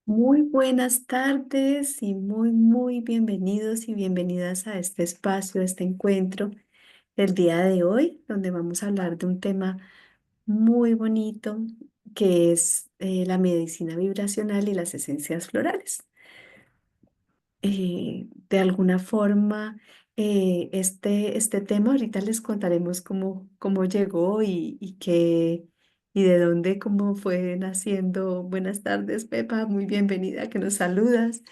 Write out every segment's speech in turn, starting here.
Muy buenas tardes y muy bienvenidos y bienvenidas a este espacio, a este encuentro del día de hoy, donde vamos a hablar de un tema muy bonito que es la medicina vibracional y las esencias florales. De alguna forma, este tema ahorita les contaremos cómo llegó y de dónde, cómo fue naciendo. Buenas tardes, Pepa, muy bienvenida, que nos saludas.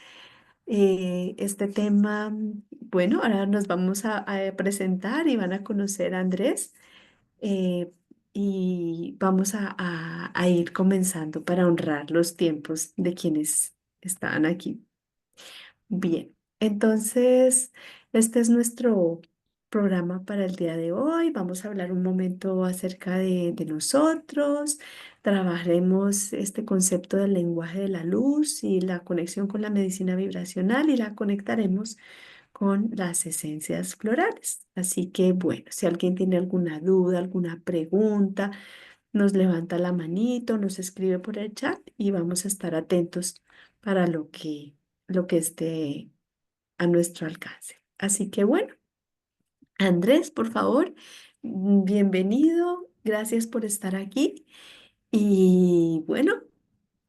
Este tema, bueno, ahora nos vamos a presentar y van a conocer a Andrés, eh, y vamos a ir comenzando para honrar los tiempos de quienes estaban aquí. Bien, entonces este es nuestro programa para el día de hoy. Vamos a hablar un momento acerca de nosotros. Trabajaremos este concepto del lenguaje de la luz y la conexión con la medicina vibracional y la conectaremos con las esencias florales. Así que bueno, si alguien tiene alguna duda, alguna pregunta, nos levanta la manito, nos escribe por el chat y vamos a estar atentos para lo que esté a nuestro alcance. Así que bueno, Andrés, por favor, bienvenido, gracias por estar aquí y bueno,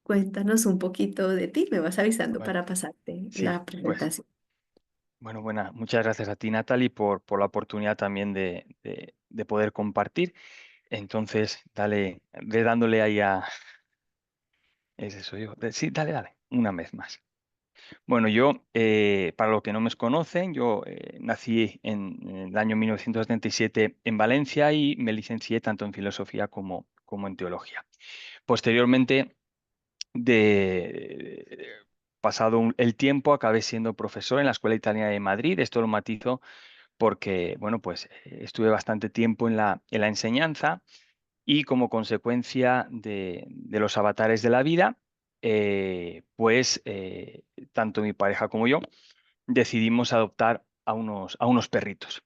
cuéntanos un poquito de ti, me vas avisando Bueno, para pasarte sí, la pues, presentación. muchas gracias a ti, Natalie, por la oportunidad también de poder compartir. Entonces, ve dándole ahí a... Es eso, sí, dale, una vez más. Bueno, yo, para los que no me conocen, yo nací en el año 1977 en Valencia y me licencié tanto en filosofía como en teología. Posteriormente, de, pasado el tiempo, acabé siendo profesor en la Escuela Italiana de Madrid. Esto lo matizo porque, bueno, pues estuve bastante tiempo en la enseñanza y como consecuencia de los avatares de la vida, tanto mi pareja como yo decidimos adoptar a unos perritos,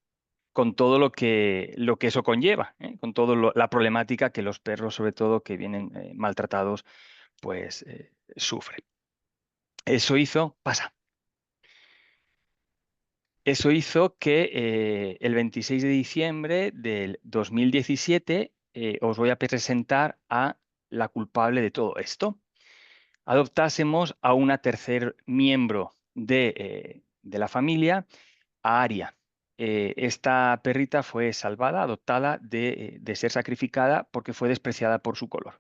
con todo lo que eso conlleva, con toda la problemática que los perros, sobre todo, que vienen maltratados, pues sufren. Eso hizo, pasa. Eso hizo que el 26 de diciembre del 2017 os voy a presentar a la culpable de todo esto. Adoptásemos a una tercer miembro de la familia, a Aria. Esta perrita fue salvada, adoptada de ser sacrificada porque fue despreciada por su color.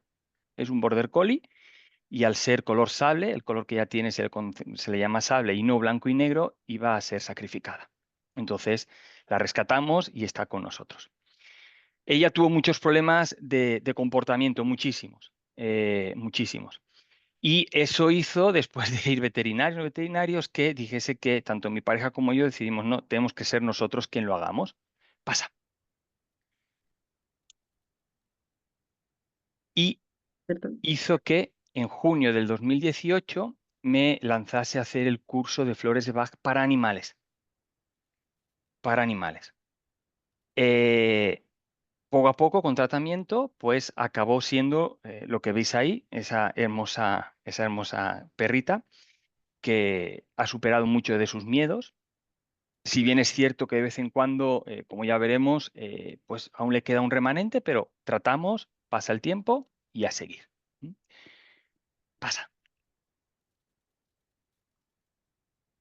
Es un border collie y al ser color sable, el color que ya tiene se le llama sable y no blanco y negro, iba a ser sacrificada. Entonces la rescatamos y está con nosotros. Ella tuvo muchos problemas de comportamiento, muchísimos. Y eso hizo, después de ir veterinarios, que dijese que tanto mi pareja como yo decidimos, no, tenemos que ser nosotros quien lo hagamos. Pasa. Y Perdón. hizo que en junio del 2018 me lanzase a hacer el curso de flores de Bach para animales. Para animales. Eh, Poco a poco, con tratamiento, pues acabó siendo lo que veis ahí, esa hermosa perrita que ha superado mucho de sus miedos. Si bien es cierto que de vez en cuando, como ya veremos, pues aún le queda un remanente, pero tratamos, pasa el tiempo y a seguir. ¿Mm? Pasa.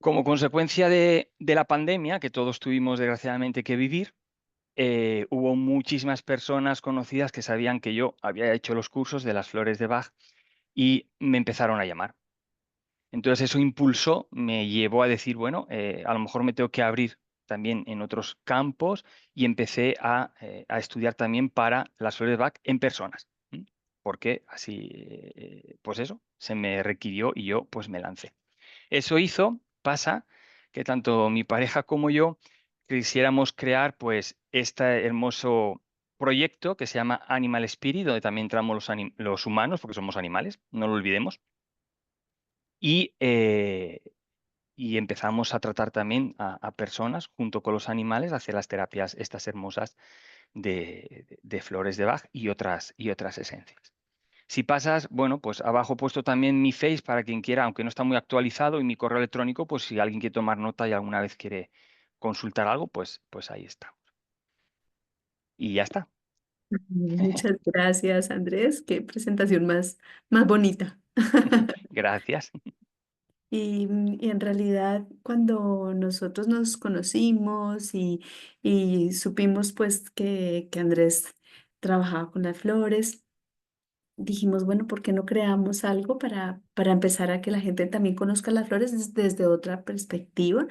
Como consecuencia de la pandemia, que todos tuvimos desgraciadamente que vivir, hubo muchísimas personas conocidas que sabían que yo había hecho los cursos de las flores de Bach y me empezaron a llamar. Entonces eso impulsó, me llevó a decir, bueno, a lo mejor me tengo que abrir también en otros campos y empecé a estudiar también para las flores de Bach en personas. ¿M? Porque así, pues eso, se me requirió y yo pues me lancé. Eso pasa, que tanto mi pareja como yo quisiéramos crear pues este hermoso proyecto que se llama Animal Spirit, donde también entramos los humanos, porque somos animales, no lo olvidemos. Y, y empezamos a tratar también a personas junto con los animales, a hacer las terapias estas hermosas de flores de Bach y otras esencias. Si pasas, bueno, pues abajo he puesto también mi Face para quien quiera, aunque no está muy actualizado, y mi correo electrónico, pues si alguien quiere tomar nota y alguna vez quiere consultar algo, pues ahí está. Y ya está. Muchas gracias, Andrés. Qué presentación más bonita. Gracias. Y en realidad cuando nosotros nos conocimos y supimos pues que Andrés trabajaba con las flores, dijimos, bueno, ¿por qué no creamos algo para empezar a que la gente también conozca las flores desde otra perspectiva?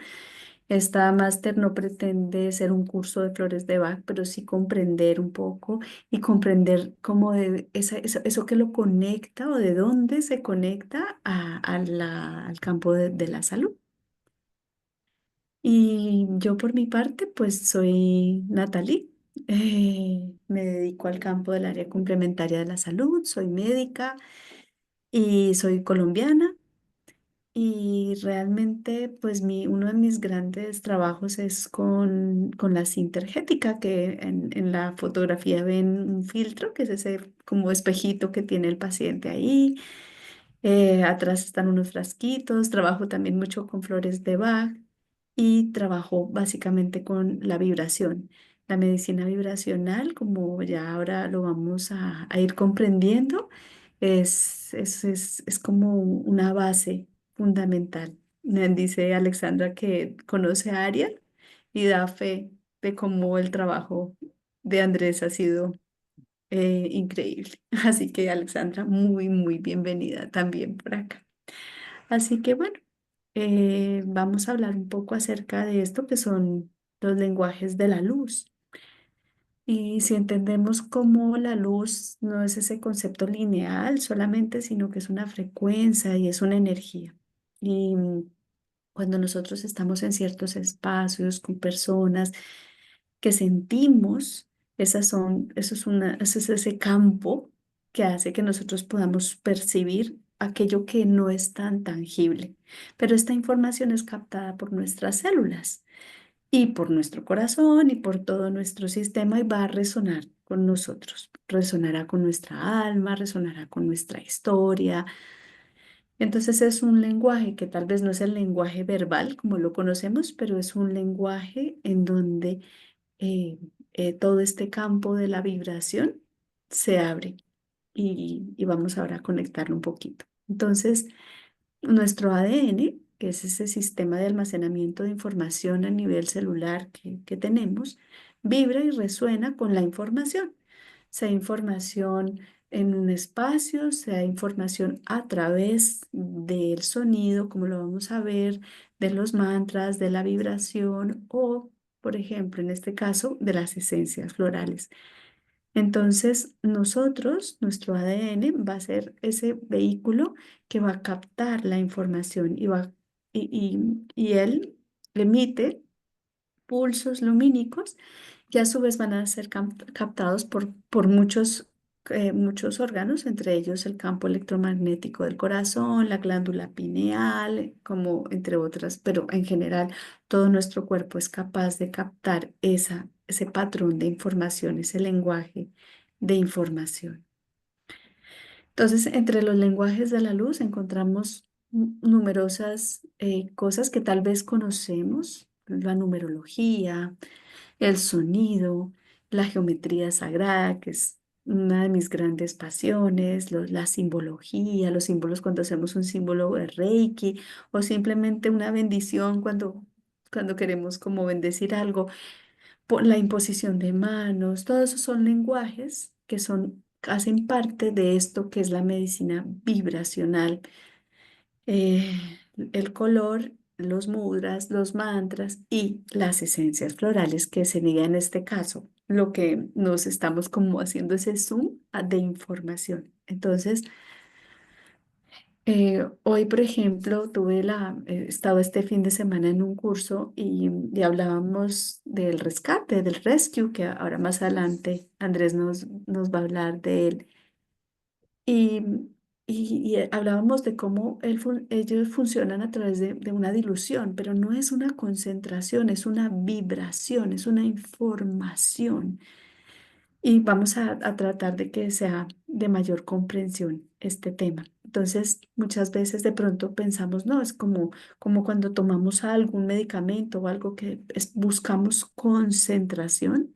Esta máster no pretende ser un curso de flores de Bach, pero sí comprender un poco y comprender cómo de eso que lo conecta o de dónde se conecta al campo de la salud. Y yo por mi parte, pues soy Natalie. Me dedico al campo del área complementaria de la salud, soy médica y soy colombiana. Y realmente, pues uno de mis grandes trabajos es con la sintergética, que en la fotografía ven un filtro, que es ese como espejito que tiene el paciente ahí. Atrás están unos frasquitos. Trabajo también mucho con flores de Bach y trabajo básicamente con la vibración. La medicina vibracional, como ya ahora lo vamos a ir comprendiendo, es como una base fundamental. Dice Alexandra que conoce a Ariel y da fe de cómo el trabajo de Andrés ha sido increíble. Así que Alexandra, muy bienvenida también por acá. Así que bueno, vamos a hablar un poco acerca de esto que son los lenguajes de la luz. Y si entendemos cómo la luz no es ese concepto lineal solamente, sino que es una frecuencia y es una energía. Y cuando nosotros estamos en ciertos espacios con personas que sentimos, eso es ese campo que hace que nosotros podamos percibir aquello que no es tan tangible. Pero esta información es captada por nuestras células y por nuestro corazón y por todo nuestro sistema y va a resonar con nosotros. Resonará con nuestra alma, resonará con nuestra historia. Entonces es un lenguaje que tal vez no es el lenguaje verbal como lo conocemos, pero es un lenguaje en donde eh, todo este campo de la vibración se abre y vamos ahora a conectarlo un poquito. Entonces, nuestro ADN, que es ese sistema de almacenamiento de información a nivel celular que tenemos, vibra y resuena con la información, sea información en un espacio, sea información a través del sonido, como lo vamos a ver, de los mantras, de la vibración o, por ejemplo, en este caso, de las esencias florales. Entonces, nuestro ADN va a ser ese vehículo que va a captar la información y él emite pulsos lumínicos que a su vez van a ser captados por muchos órganos, entre ellos el campo electromagnético del corazón, la glándula pineal, como entre otras, pero en general todo nuestro cuerpo es capaz de captar ese patrón de información, ese lenguaje de información. Entonces, entre los lenguajes de la luz encontramos numerosas cosas que tal vez conocemos, la numerología, el sonido, la geometría sagrada, que es una de mis grandes pasiones, la simbología, los símbolos cuando hacemos un símbolo de Reiki o simplemente una bendición cuando queremos como bendecir algo, por la imposición de manos, todos esos son lenguajes que hacen parte de esto que es la medicina vibracional, el color, los mudras, los mantras y las esencias florales que sería en este caso lo que nos estamos como haciendo ese zoom de información. Entonces, hoy, por ejemplo, he estado este fin de semana en un curso y hablábamos del rescate, del rescue, que ahora más adelante Andrés nos va a hablar de él. Y, hablábamos de cómo ellos funcionan a través de una dilución, pero no es una concentración, es una vibración, es una información. y vamos a tratar de que sea de mayor comprensión este tema. Entonces, muchas veces de pronto pensamos, no, es como cuando tomamos algún medicamento o algo que buscamos concentración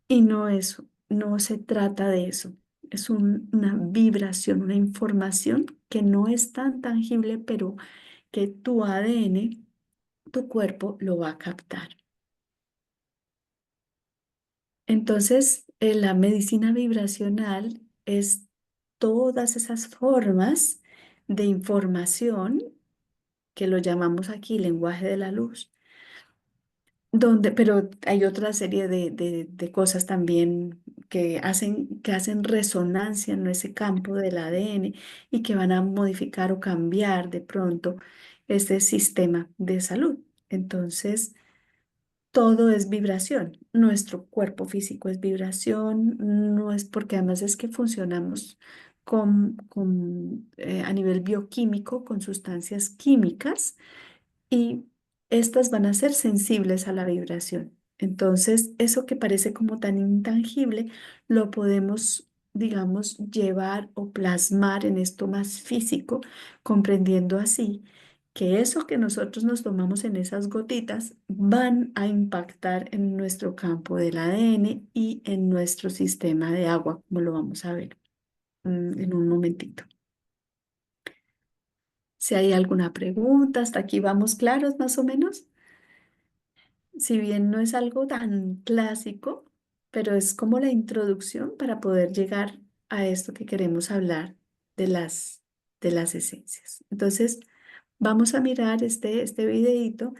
y no eso, no se trata de eso. Es una vibración, una información que no es tan tangible, pero que tu ADN, tu cuerpo lo va a captar. Entonces, la medicina vibracional es todas esas formas de información que lo llamamos aquí lenguaje de la luz, donde, pero hay otra serie de cosas también que hacen resonancia en ese campo del ADN y que van a modificar o cambiar de pronto ese sistema de salud. Entonces, todo es vibración. Nuestro cuerpo físico es vibración, no es porque además es que funcionamos a nivel bioquímico con sustancias químicas y estas van a ser sensibles a la vibración. Entonces, eso que parece como tan intangible, lo podemos, digamos, llevar o plasmar en esto más físico, comprendiendo así que eso que nosotros nos tomamos en esas gotitas van a impactar en nuestro campo del ADN y en nuestro sistema de agua, como lo vamos a ver en un momentito. Si hay alguna pregunta, hasta aquí vamos claros más o menos. Si bien no es algo tan clásico, pero es como la introducción para poder llegar a esto que queremos hablar de las esencias. Entonces, vamos a mirar este videíto.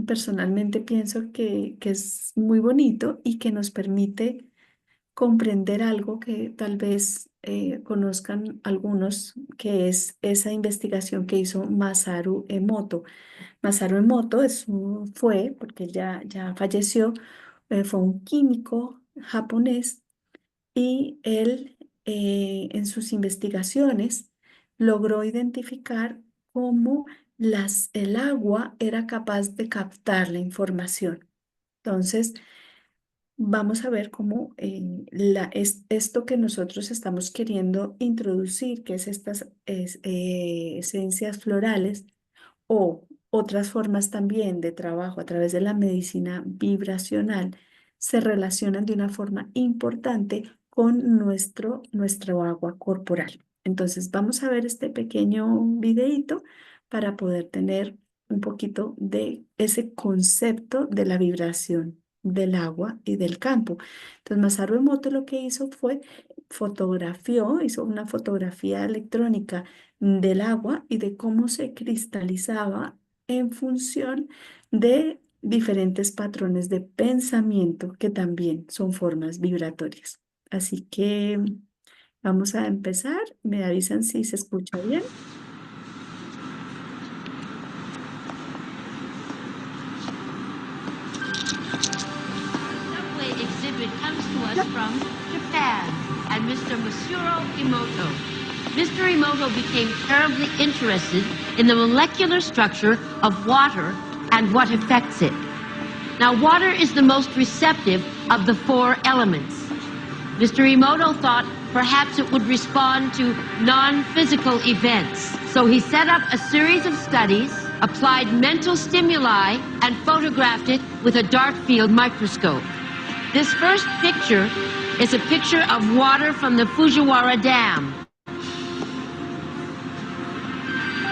Personalmente pienso que es muy bonito y que nos permite comprender algo que tal vez conozcan algunos, que es esa investigación que hizo Masaru Emoto. Masaru Emoto fue, porque ya falleció, fue un químico japonés y él en sus investigaciones logró identificar cómo el agua era capaz de captar la información. Entonces, vamos a ver cómo esto que nosotros estamos queriendo introducir, que es estas esencias florales, o otras formas también de trabajo a través de la medicina vibracional se relacionan de una forma importante con nuestro agua corporal. Entonces vamos a ver este pequeño videíto para poder tener un poquito de ese concepto de la vibración del agua y del campo. Entonces Masaru Emoto lo que hizo fue hizo una fotografía electrónica del agua y de cómo se cristalizaba en función de diferentes patrones de pensamiento que también son formas vibratorias. Así que vamos a empezar. Me avisan si se escucha bien. Subway exhibit comes to us from Japan and Mr. Masuro Emoto. Mr. Emoto became terribly interested in the molecular structure of water and what affects it. Now, water is the most receptive of the four elements. Mr. Emoto thought perhaps it would respond to non-physical events. So he set up a series of studies, applied mental stimuli, and photographed it with a dark field microscope. This first picture is a picture of water from the Fujiwara Dam.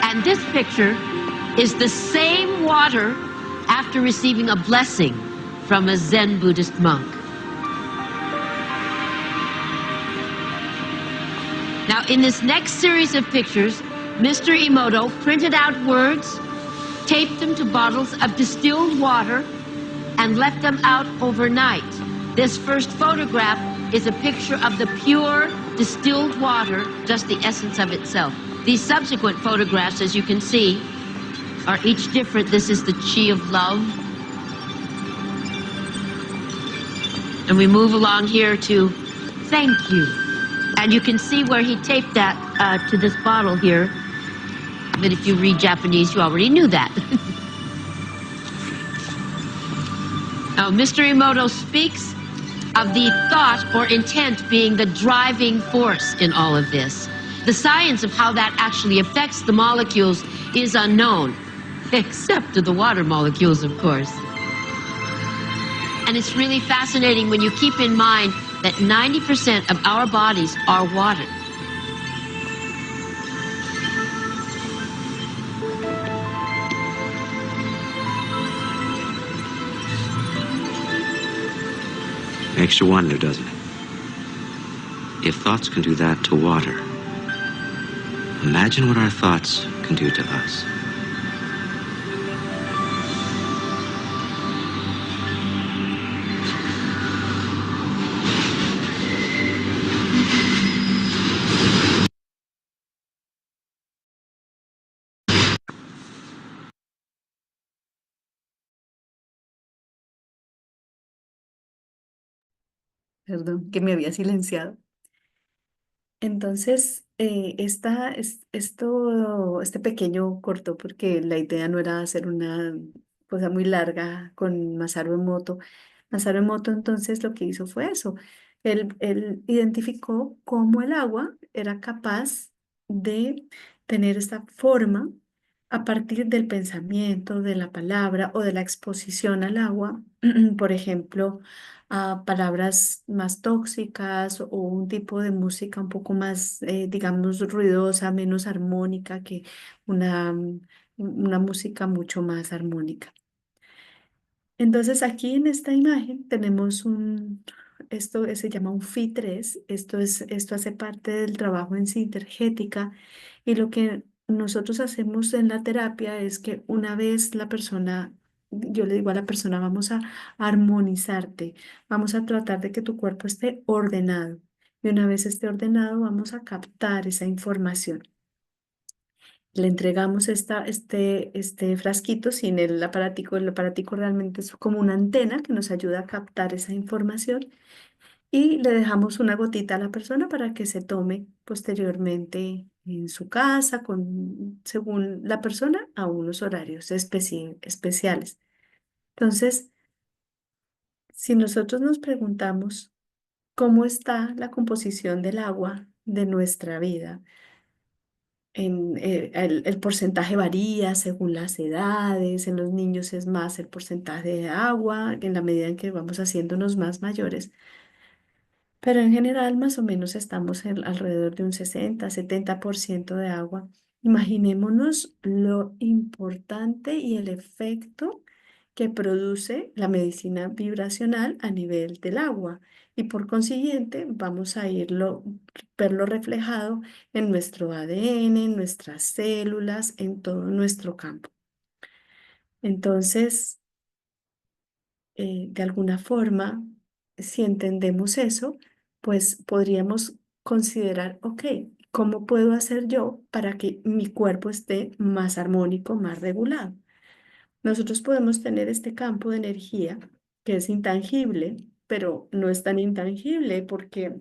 And this picture is the same water after receiving a blessing from a Zen Buddhist monk. Now, in this next series of pictures, Mr. Emoto printed out words, taped them to bottles of distilled water, and let them out overnight. This first photograph is a picture of the pure distilled water, just the essence of itself. These subsequent photographs, as you can see, are each different. This is the chi of love. And we move along here to thank you. And you can see where he taped that to this bottle here. But if you read Japanese, you already knew that. Now, Mr. Emoto speaks, of the thought or intent being the driving force in all of this. The science of how that actually affects the molecules is unknown, except to the water molecules, of course. And it's really fascinating when you keep in mind that 90% of our bodies are water. Makes you wonder, doesn't it? If thoughts can do that to water, imagine what our thoughts can do to us. Perdón, que me había silenciado. Entonces, este pequeño corto, porque la idea no era hacer una cosa muy larga con Masaru Emoto. Masaru Emoto entonces lo que hizo fue eso. Él identificó cómo el agua era capaz de tener esta forma a partir del pensamiento, de la palabra o de la exposición al agua. Por ejemplo, a palabras más tóxicas o un tipo de música un poco más, digamos, ruidosa, menos armónica que una música mucho más armónica. Entonces aquí en esta imagen tenemos esto se llama un Phi 3. Esto hace parte del trabajo en sintergética, y lo que nosotros hacemos en la terapia es que una vez la persona, yo le digo a la persona, vamos a armonizarte, vamos a tratar de que tu cuerpo esté ordenado, y una vez esté ordenado vamos a captar esa información. Le entregamos este frasquito sin el aparatico. El aparatico realmente es como una antena que nos ayuda a captar esa información, y le dejamos una gotita a la persona para que se tome posteriormente en su casa, según la persona, a unos horarios especiales. Entonces, si nosotros nos preguntamos cómo está la composición del agua de nuestra vida, el porcentaje varía según las edades. En los niños es más el porcentaje de agua en la medida en que vamos haciéndonos más mayores, pero en general más o menos estamos alrededor de un 60-70% de agua. Imaginémonos lo importante y el efecto que produce la medicina vibracional a nivel del agua, y por consiguiente vamos a verlo reflejado en nuestro ADN, en nuestras células, en todo nuestro campo. Entonces, de alguna forma, si entendemos eso, pues podríamos considerar, ok, ¿cómo puedo hacer yo para que mi cuerpo esté más armónico, más regulado? Nosotros podemos tener este campo de energía que es intangible, pero no es tan intangible porque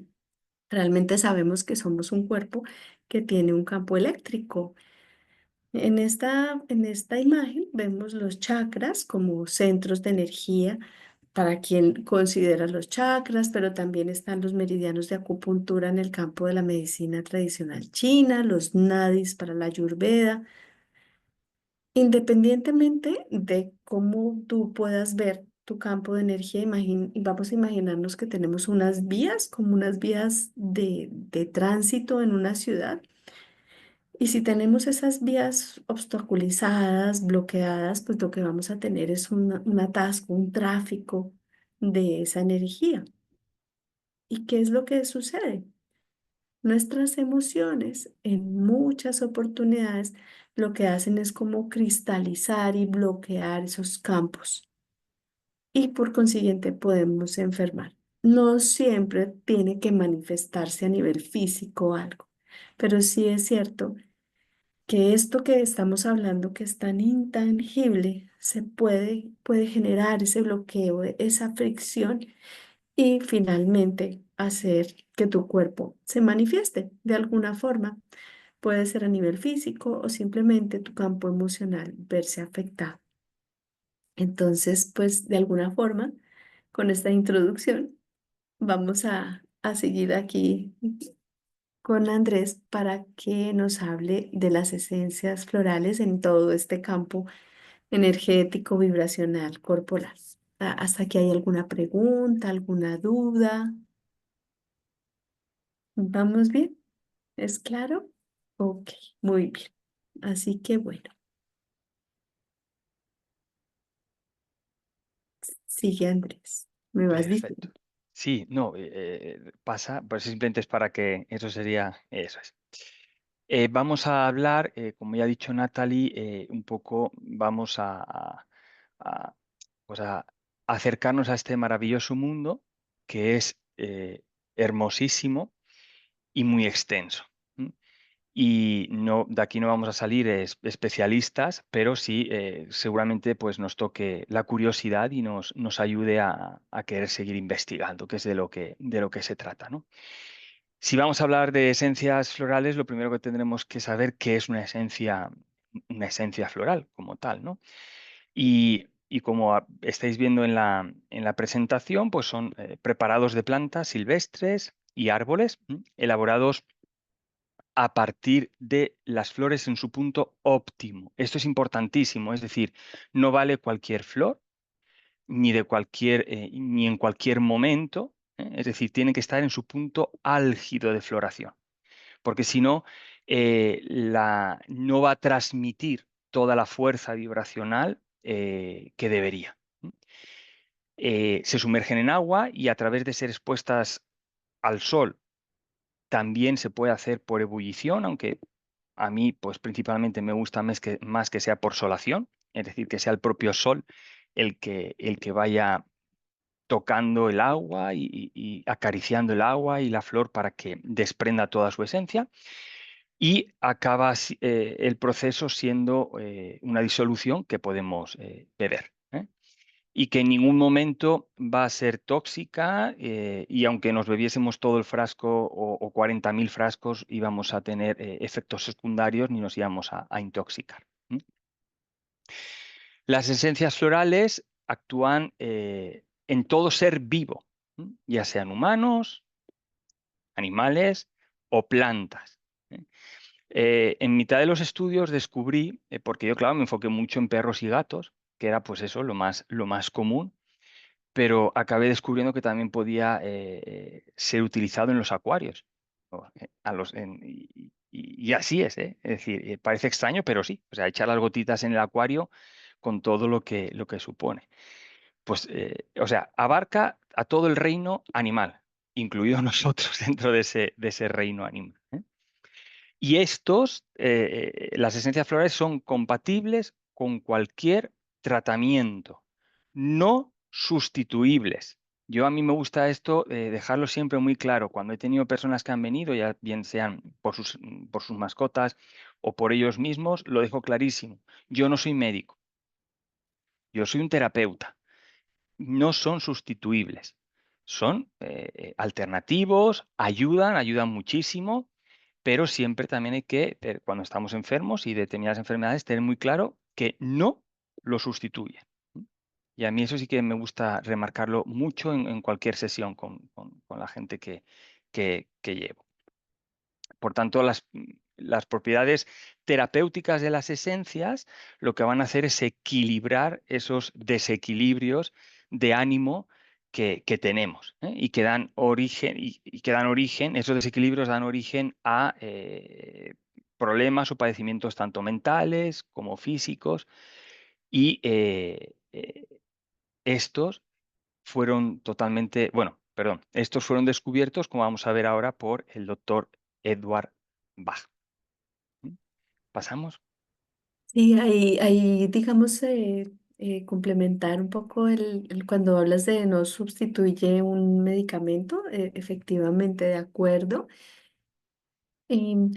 realmente sabemos que somos un cuerpo que tiene un campo eléctrico. En esta imagen vemos los chakras como centros de energía para quien considera los chakras, pero también están los meridianos de acupuntura en el campo de la medicina tradicional china, los nadis para la ayurveda. Independientemente de cómo tú puedas ver tu campo de energía, vamos a imaginarnos que tenemos unas vías, como unas vías de tránsito en una ciudad. Y si tenemos esas vías obstaculizadas, bloqueadas, pues lo que vamos a tener es un atasco, un tráfico de esa energía. ¿Y qué es lo que sucede? Nuestras emociones en muchas oportunidades lo que hacen es como cristalizar y bloquear esos campos, y por consiguiente podemos enfermar. No siempre tiene que manifestarse a nivel físico algo, pero sí es cierto que esto que estamos hablando, que es tan intangible, puede generar ese bloqueo, esa fricción, y finalmente hacer que tu cuerpo se manifieste de alguna forma. Puede ser a nivel físico o simplemente tu campo emocional verse afectado. Entonces, pues de alguna forma, con esta introducción, vamos a seguir aquí con Andrés para que nos hable de las esencias florales en todo este campo energético, vibracional, corporal. ¿Hasta aquí hay alguna pregunta, alguna duda? ¿Vamos bien? ¿Es claro? Ok, muy bien. Así que bueno, sigue Andrés. Me vas Perfecto. diciendo. Sí, no, pasa, pues simplemente es para que eso sería, eso es. Vamos a hablar, como ya ha dicho Natalie, un poco vamos a, pues a acercarnos a este maravilloso mundo que es hermosísimo y muy extenso. ¿M? Y no, de aquí no vamos a salir especialistas, pero sí seguramente pues nos toque la curiosidad y nos ayude a querer seguir investigando, que es de lo que se trata, ¿no? Si vamos a hablar de esencias florales, lo primero que tendremos que saber qué es una esencia floral como tal, ¿no? Y como estáis viendo en la presentación, pues son preparados de plantas silvestres y árboles elaborados a partir de las flores en su punto óptimo. Esto es importantísimo, es decir, no vale cualquier flor ni en cualquier momento, es decir, tiene que estar en su punto álgido de floración, porque si no, no va a transmitir toda la fuerza vibracional que debería. Se sumergen en agua y a través de ser expuestas al sol también se puede hacer por ebullición, aunque a mí, pues principalmente me gusta más que sea por solación, es decir, que sea el propio sol el que vaya tocando el agua y acariciando el agua y la flor para que desprenda toda su esencia y acaba el proceso siendo una disolución que podemos beber. Y que en ningún momento va a ser tóxica y aunque nos bebiésemos todo el frasco o 40.000 frascos íbamos a tener efectos secundarios ni nos íbamos a intoxicar. Las esencias florales actúan en todo ser vivo, ya sean humanos, animales o plantas. ¿eh? En mitad de los estudios descubrí, porque yo claro me enfoqué mucho en perros y gatos, que era pues eso lo más común, pero acabé descubriendo que también podía ser utilizado en los acuarios. Y así es, ¿eh? Es decir, parece extraño, pero sí. O sea, echar las gotitas en el acuario con todo lo que supone. Pues, o sea, abarca a todo el reino animal, incluidos nosotros dentro de ese reino animal. Y las esencias florales son compatibles con cualquier tratamiento, no sustituibles. Yo a mí me gusta esto, dejarlo siempre muy claro. Cuando he tenido personas que han venido, ya bien sean por sus mascotas o por ellos mismos, lo dejo clarísimo. Yo no soy médico, yo soy un terapeuta. No son sustituibles. Son alternativos, ayudan muchísimo, pero siempre también hay que, cuando estamos enfermos y determinadas enfermedades, tener muy claro que no lo sustituyen. Y a mí eso sí que me gusta remarcarlo mucho en cualquier sesión con la gente que llevo. Por tanto, las propiedades terapéuticas de las esencias lo que van a hacer es equilibrar esos desequilibrios de ánimo que tenemos y que dan origen, esos desequilibrios dan origen a problemas o padecimientos tanto mentales como físicos y estos fueron totalmente, bueno, perdón, estos fueron descubiertos, como vamos a ver ahora, por el doctor Edward Bach. ¿Pasamos? Sí, ahí digamos, complementar un poco cuando hablas de no sustituye un medicamento, efectivamente, de acuerdo. Em,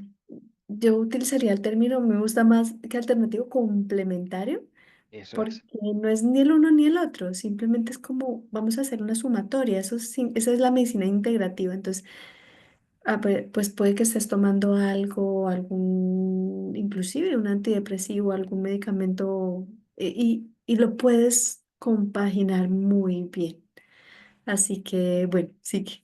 yo utilizaría el término, me gusta más que alternativo, complementario, Eso porque es. no es ni el uno ni el otro, simplemente es como vamos a hacer una sumatoria, esa es la medicina integrativa. Entonces, pues puede que estés tomando algo, inclusive un antidepresivo, algún medicamento, y lo puedes compaginar muy bien. Así que, bueno, sí que.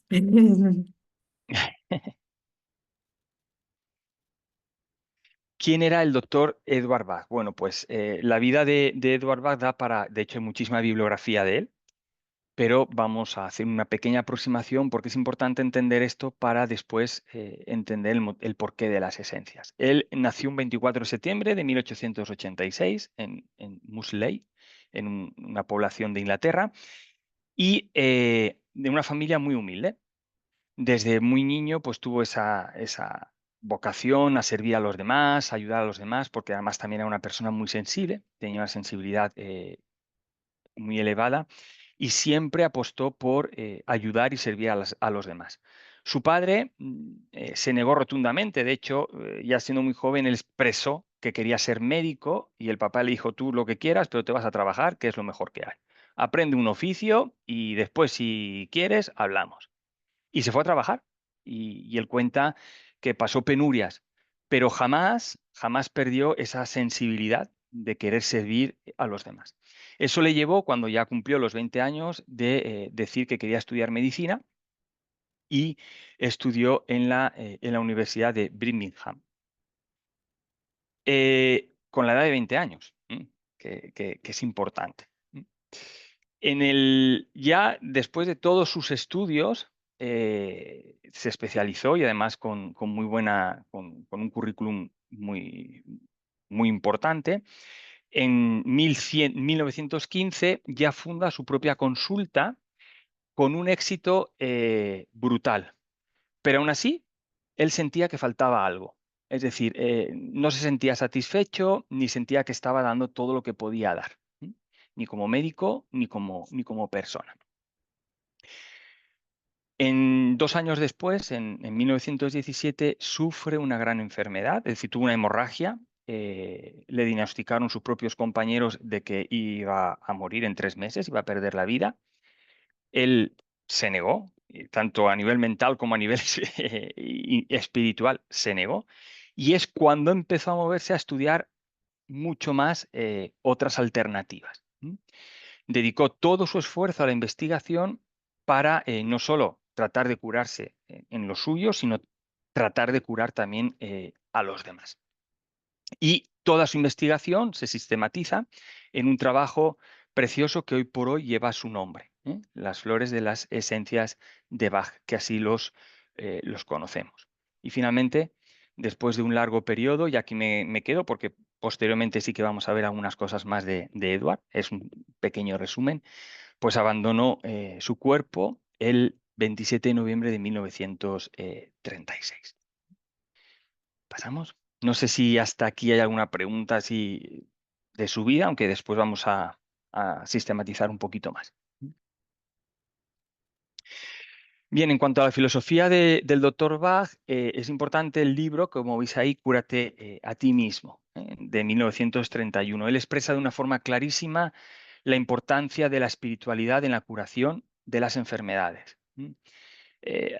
¿Quién era el doctor Edward Bach? Bueno, pues la vida de Edward Bach da para, de hecho, hay muchísima bibliografía de él, pero vamos a hacer una pequeña aproximación porque es importante entender esto para después entender el porqué de las esencias. Él nació un 24 de septiembre de 1886 en Musley, en una población de Inglaterra, y de una familia muy humilde. Desde muy niño pues tuvo esa vocación a servir a los demás, a ayudar a los demás, porque además también era una persona muy sensible, tenía una sensibilidad muy elevada y siempre apostó por ayudar y servir a los demás. Su padre se negó rotundamente, de hecho, ya siendo muy joven, él expresó que quería ser médico y el papá le dijo, tú lo que quieras, pero te vas a trabajar, que es lo mejor que hay. Aprende un oficio y después, si quieres, hablamos. Y se fue a trabajar. Y él cuenta que pasó penurias, pero jamás perdió esa sensibilidad de querer servir a los demás. Eso le llevó, cuando ya cumplió los 20 años, de decir que quería estudiar medicina y estudió en la Universidad de Birmingham, con la edad de 20 años, que es importante. Ya después de todos sus estudios, se especializó y además con muy con un currículum muy importante. En 1915 ya funda su propia consulta con un éxito brutal, pero aún así él sentía que faltaba algo. Es decir, no se sentía satisfecho ni sentía que estaba dando todo lo que podía dar, ni como médico ni como persona. 2 años después, en 1917, sufre una gran enfermedad, es decir, tuvo una hemorragia. Le diagnosticaron sus propios compañeros de que iba a morir en 3 meses, iba a perder la vida. Él se negó, tanto a nivel mental como a nivel espiritual, se negó. Y es cuando empezó a moverse a estudiar mucho más otras alternativas. Dedicó todo su esfuerzo a la investigación para no solo tratar de curarse en lo suyo, sino tratar de curar también a los demás. Y toda su investigación se sistematiza en un trabajo precioso que hoy por hoy lleva su nombre, Las flores de las esencias de Bach, que así los conocemos. Y finalmente, después de un largo periodo, y aquí me quedo porque posteriormente sí que vamos a ver algunas cosas más de Edward, es un pequeño resumen, pues abandonó su cuerpo el 27 de noviembre de 1936. ¿Pasamos? No sé si hasta aquí hay alguna pregunta así de su vida, aunque después vamos a sistematizar un poquito más. Bien, en cuanto a la filosofía del doctor Bach, es importante el libro, como veis ahí, Cúrate a ti mismo, de 1931. Él expresa de una forma clarísima la importancia de la espiritualidad en la curación de las enfermedades.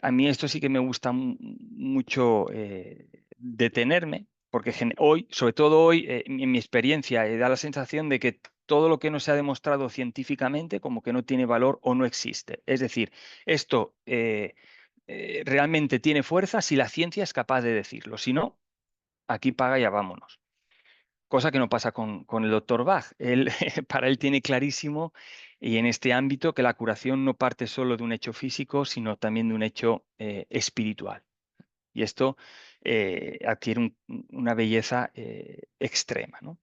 A mí esto sí que me gusta mucho detenerme, porque hoy, sobre todo hoy, en mi experiencia, da la sensación de que todo lo que no se ha demostrado científicamente como que no tiene valor o no existe. Es decir, esto realmente tiene fuerza si la ciencia es capaz de decirlo. Si no, aquí paga y vámonos. Cosa que no pasa con el doctor Bach. Para él tiene clarísimo, y en este ámbito, que la curación no parte solo de un hecho físico, sino también de un hecho espiritual. Y esto adquiere una belleza extrema, ¿no?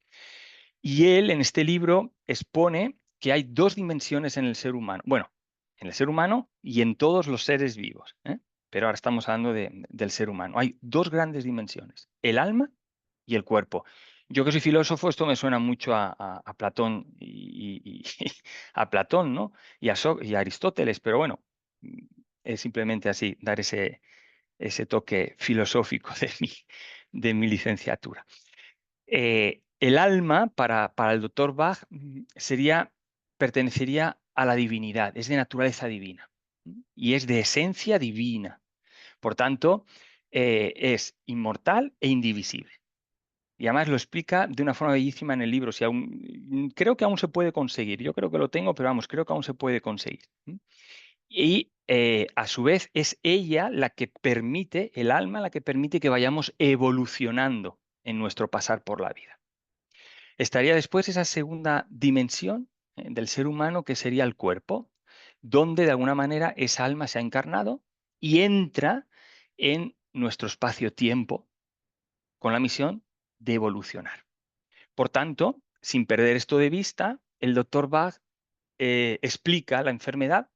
Y él en este libro expone que hay dos dimensiones en el ser humano. Bueno, en el ser humano y en todos los seres vivos, pero ahora estamos hablando del ser humano. Hay dos grandes dimensiones, el alma y el cuerpo. Yo que soy filósofo, esto me suena mucho a Platón a Platón, ¿no? Y a Aristóteles, pero bueno, es simplemente así, dar ese toque filosófico de mi licenciatura. El alma, para el doctor Bach, pertenecería a la divinidad, es de naturaleza divina y es de esencia divina. Por tanto, es inmortal e indivisible. Y además lo explica de una forma bellísima en el libro. Creo que aún se puede conseguir. Yo creo que lo tengo, pero vamos, creo que aún se puede conseguir. Y a su vez es ella la que permite, el alma, la que permite que vayamos evolucionando en nuestro pasar por la vida. Estaría después esa segunda dimensión del ser humano, que sería el cuerpo, donde de alguna manera esa alma se ha encarnado y entra en nuestro espacio-tiempo con la misión de evolucionar. Por tanto, sin perder esto de vista, el doctor Bach explica la enfermedad,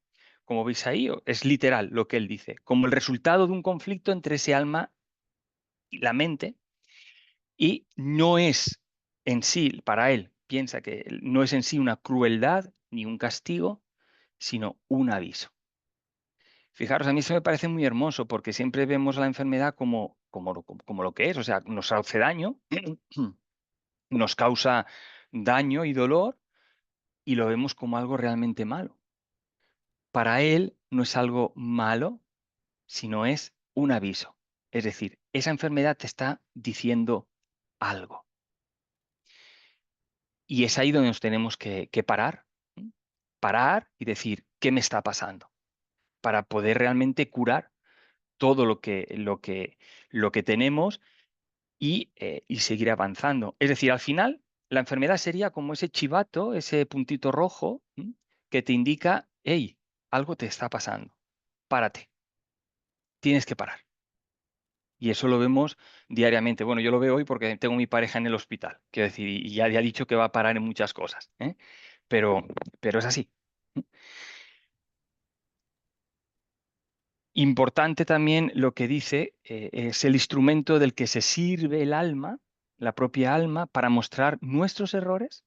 como veis ahí, es literal lo que él dice, como el resultado de un conflicto entre ese alma y la mente, y no es en sí, para él, piensa que no es en sí una crueldad ni un castigo, sino un aviso. Fijaros, a mí eso me parece muy hermoso porque siempre vemos la enfermedad como lo que es, o sea, nos hace daño, nos causa daño y dolor y lo vemos como algo realmente malo. Para él no es algo malo, sino es un aviso. Es decir, esa enfermedad te está diciendo algo. Y es ahí donde nos tenemos que parar, ¿m? Parar y decir, ¿qué me está pasando? Para poder realmente curar todo lo que tenemos y seguir avanzando. Es decir, al final, la enfermedad sería como ese chivato, ese puntito rojo, ¿m? Que te indica, hey, algo te está pasando, párate, tienes que parar. Y eso lo vemos diariamente. Bueno, yo lo veo hoy porque tengo mi pareja en el hospital, quiero decir, y ya ha dicho que va a parar en muchas cosas, ¿eh? Pero, pero es así. Importante también lo que dice, es el instrumento del que se sirve el alma, la propia alma, para mostrar nuestros errores,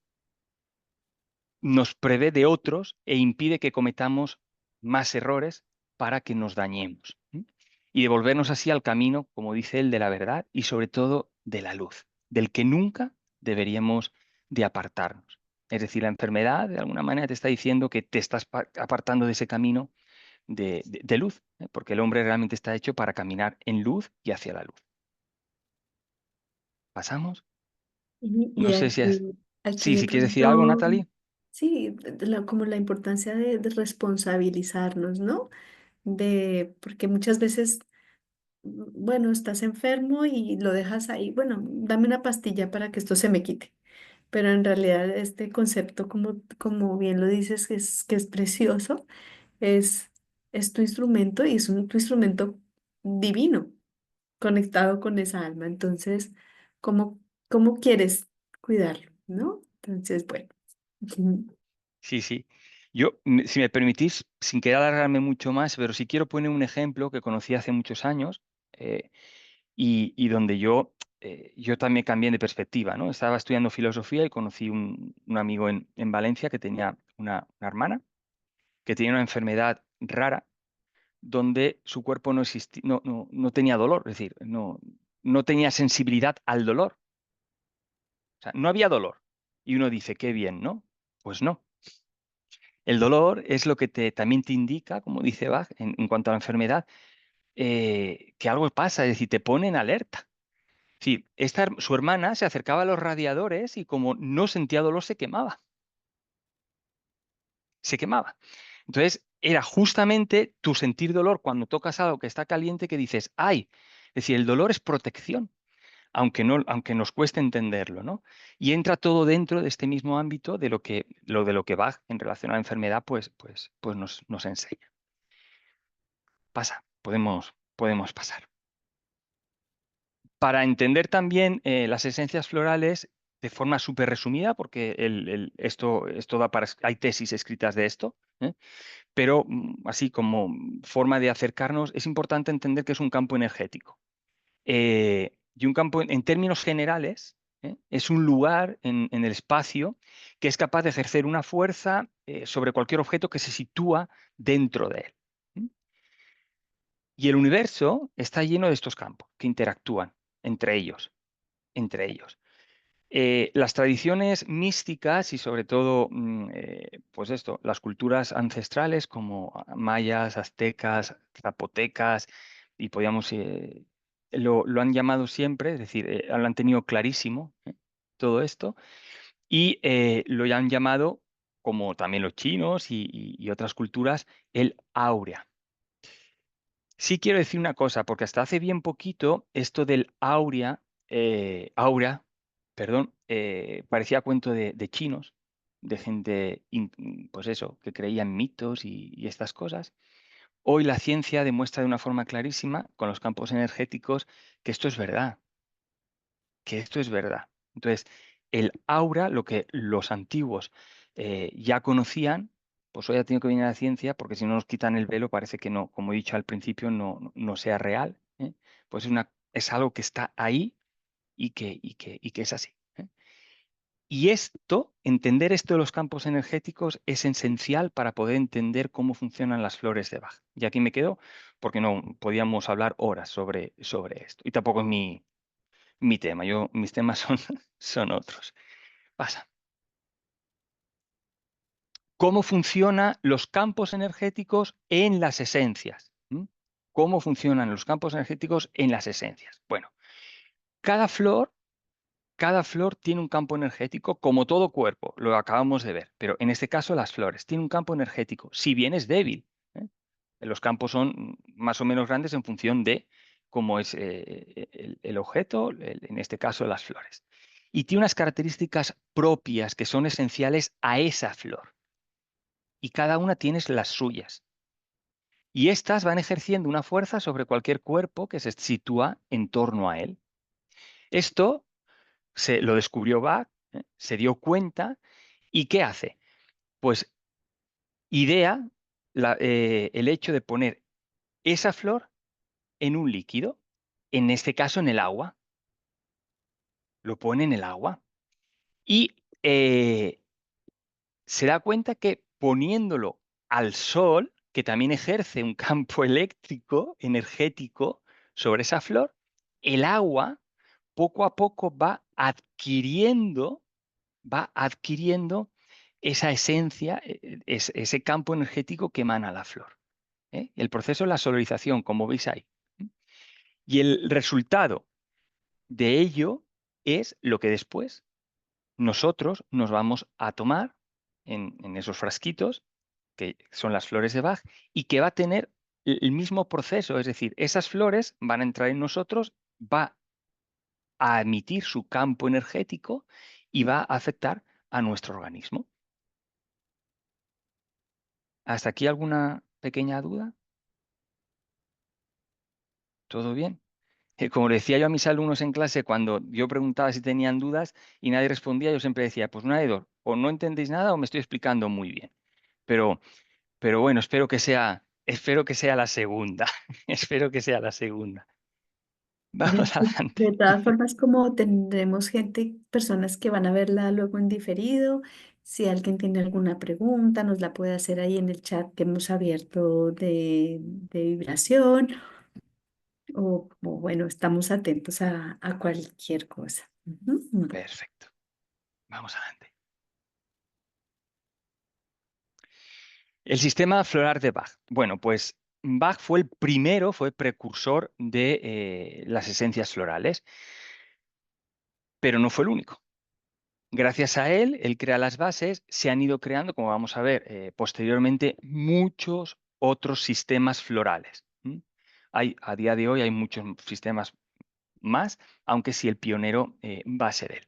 nos prevé de otros e impide que cometamos más errores para que nos dañemos. Y devolvernos así al camino, como dice él, de la verdad y sobre todo de la luz, del que nunca deberíamos de apartarnos. Es decir, la enfermedad de alguna manera te está diciendo que te estás apartando de ese camino de luz, porque el hombre realmente está hecho para caminar en luz y hacia la luz. ¿Pasamos? Y No sé si es... aquí Sí, de si quieres decir algo, pronto, Natalie. sí, como la importancia de responsabilizarnos, ¿no? Porque muchas veces, bueno, estás enfermo y lo dejas ahí, bueno, dame una pastilla para que esto se me quite. Pero en realidad este concepto, como bien lo dices, que es precioso, es, es tu instrumento y es tu instrumento divino, conectado con esa alma. Entonces, ¿cómo quieres cuidarlo? ¿No? Entonces, bueno. Sí, sí. Yo, si me permitís, sin querer alargarme mucho más, pero sí quiero poner un ejemplo que conocí hace muchos años, y donde yo también cambié de perspectiva, ¿no? Estaba estudiando filosofía y conocí un amigo en Valencia que tenía una hermana que tenía una enfermedad rara donde su cuerpo no tenía dolor, es decir, no tenía sensibilidad al dolor. O sea, no había dolor. Y uno dice, qué bien, ¿no? Pues no. El dolor es lo que también te indica, como dice Bach, en cuanto a la enfermedad, que algo pasa, es decir, te pone en alerta. Sí, su hermana se acercaba a los radiadores y como no sentía dolor, se quemaba. Se quemaba. Entonces, era justamente tu sentir dolor cuando tocas algo que está caliente que dices, ¡ay! Es decir, el dolor es protección, aunque nos cueste entenderlo, ¿no? Y entra todo dentro de este mismo ámbito de lo que Bach en relación a la enfermedad, pues nos enseña. Pasa, podemos pasar. Para entender también las esencias florales de forma súper resumida, porque esto hay tesis escritas de esto, ¿eh? Pero así como forma de acercarnos, es importante entender que es un campo energético. Y un campo, en términos generales, es un lugar en el espacio que es capaz de ejercer una fuerza sobre cualquier objeto que se sitúa dentro de él. Y el universo está lleno de estos campos que interactúan entre ellos, entre ellos. Las tradiciones místicas y sobre todo, pues esto, las culturas ancestrales como mayas, aztecas, zapotecas, y podíamos, lo han llamado siempre, es decir, lo han tenido clarísimo, todo esto, y lo han llamado como también los chinos y otras culturas, el áurea. Sí quiero decir una cosa, porque hasta hace bien poquito esto del aura, perdón, parecía cuento de chinos, de gente, pues eso, que creía en mitos y estas cosas. Hoy la ciencia demuestra de una forma clarísima, con los campos energéticos, que esto es verdad, que esto es verdad. Entonces, el aura, lo que los antiguos ya conocían, pues hoy ha tenido que venir a la ciencia, porque si no nos quitan el velo, parece que no, como he dicho al principio, no sea real. ¿Eh? Pues es algo que está ahí y que es así. ¿Eh? Y entender esto de los campos energéticos es esencial para poder entender cómo funcionan las flores de Bach. Y aquí me quedo porque no podíamos hablar horas sobre esto. Y tampoco es mi tema. Mis temas son otros. Pasa. ¿Cómo funcionan los campos energéticos en las esencias? ¿Mm? ¿Cómo funcionan los campos energéticos en las esencias? Bueno, cada flor, cada flor tiene un campo energético como todo cuerpo, lo acabamos de ver, pero en este caso las flores tienen un campo energético, si bien es débil. ¿Eh? Los campos son más o menos grandes en función de cómo es el objeto, en este caso las flores. Y tiene unas características propias que son esenciales a esa flor. Y cada una tiene las suyas. Y estas van ejerciendo una fuerza sobre cualquier cuerpo que se sitúa en torno a él. Esto lo descubrió Bach, se dio cuenta, ¿y qué hace? Pues idea el hecho de poner esa flor en un líquido, en este caso en el agua. Lo pone en el agua y se da cuenta que poniéndolo al sol, que también ejerce un campo eléctrico, energético, sobre esa flor, el agua poco a poco va adquiriendo esa esencia, ese campo energético que emana la flor. ¿Eh? El proceso es la solarización, como veis ahí. Y el resultado de ello es lo que después nosotros nos vamos a tomar en esos frasquitos, que son las flores de Bach, y que va a tener el mismo proceso, es decir, esas flores van a entrar en nosotros, va a emitir su campo energético y va a afectar a nuestro organismo. ¿Hasta aquí alguna pequeña duda? ¿Todo bien? Como le decía yo a mis alumnos en clase, cuando yo preguntaba si tenían dudas y nadie respondía, yo siempre decía, pues una de dos, o no entendéis nada o me estoy explicando muy bien. Pero, pero bueno, espero que sea la segunda. Espero que sea la segunda. De, Vamos adelante. de todas formas, como tendremos personas que van a verla luego en diferido, si alguien tiene alguna pregunta, nos la puede hacer ahí en el chat que hemos abierto de vibración, o bueno, estamos atentos a cualquier cosa. Ujú. Bueno, Perfecto. Vamos adelante. El sistema floral de Bach. Bueno, pues Bach fue el primero, fue precursor de las esencias florales, pero no fue el único. Gracias a él crea las bases, se han ido creando, como vamos a ver posteriormente, muchos otros sistemas florales. ¿Mm? A día de hoy hay muchos sistemas más, aunque sí el pionero va a ser él.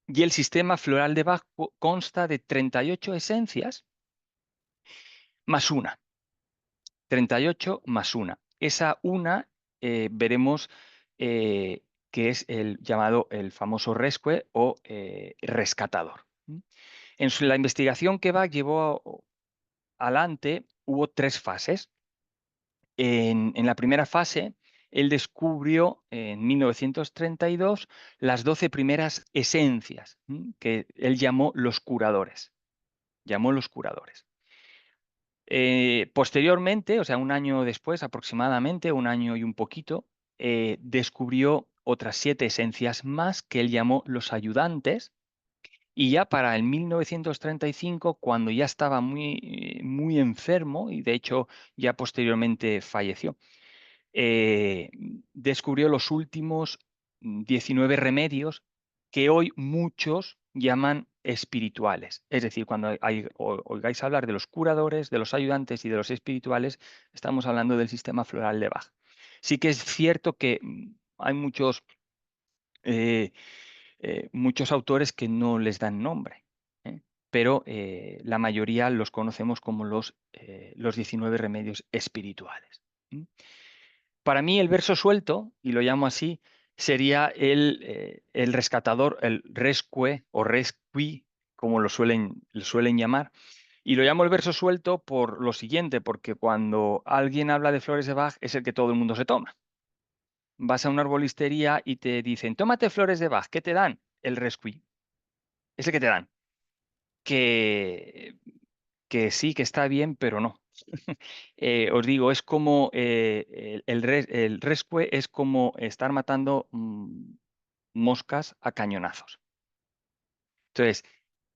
Y el sistema floral de Bach consta de 38 esencias más una. 38 más una. Esa una veremos que es el famoso rescue o rescatador. ¿Mm? La investigación que Bach llevó adelante hubo tres fases. En la primera fase, él descubrió en 1932 las 12 primeras esencias, que él llamó los curadores. Llamó los curadores. Posteriormente, o sea, un año después aproximadamente, un año y un poquito, descubrió otras 7 esencias más que él llamó los ayudantes. Y ya para el 1935, cuando ya estaba muy enfermo y de hecho ya posteriormente falleció, eh, descubrió los últimos 19 remedios que hoy muchos llaman espirituales. Es decir, cuando oigáis hablar de los curadores, de los ayudantes y de los espirituales, estamos hablando del sistema floral de Bach. Sí que es cierto que hay eh, muchos autores que no les dan nombre, ¿eh? Pero la mayoría los conocemos como los 19 remedios espirituales. Para mí el verso suelto, y lo llamo así, sería el rescatador, el rescue o rescui, como lo suelen llamar. Y lo llamo el verso suelto por lo siguiente, porque cuando alguien habla de flores de Bach es el que todo el mundo se toma. Vas a una arbolistería y te dicen, tómate flores de Bach, ¿qué te dan? El rescui, es el que te dan. Que, que sí, que está bien, pero no. Os digo, es como el rescue es como estar matando moscas a cañonazos. Entonces,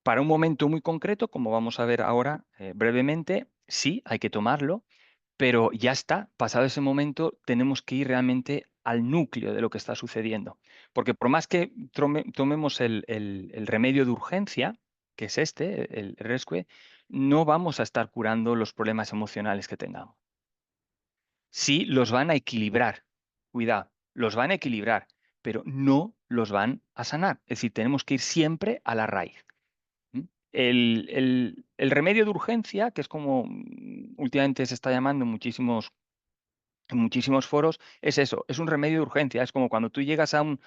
para un momento muy concreto, como vamos a ver ahora brevemente, sí, hay que tomarlo, pero ya está, pasado ese momento, tenemos que ir realmente al núcleo de lo que está sucediendo. Porque por más que tomemos el remedio de urgencia, que es el rescue, no vamos a estar curando los problemas emocionales que tengamos. Sí, los van a equilibrar, cuidado, los van a equilibrar, pero no los van a sanar. Es decir, tenemos que ir siempre a la raíz. ¿Mm? El remedio de urgencia, que es como últimamente se está llamando en muchísimos foros, es eso, es un remedio de urgencia. Es como cuando tú llegas a un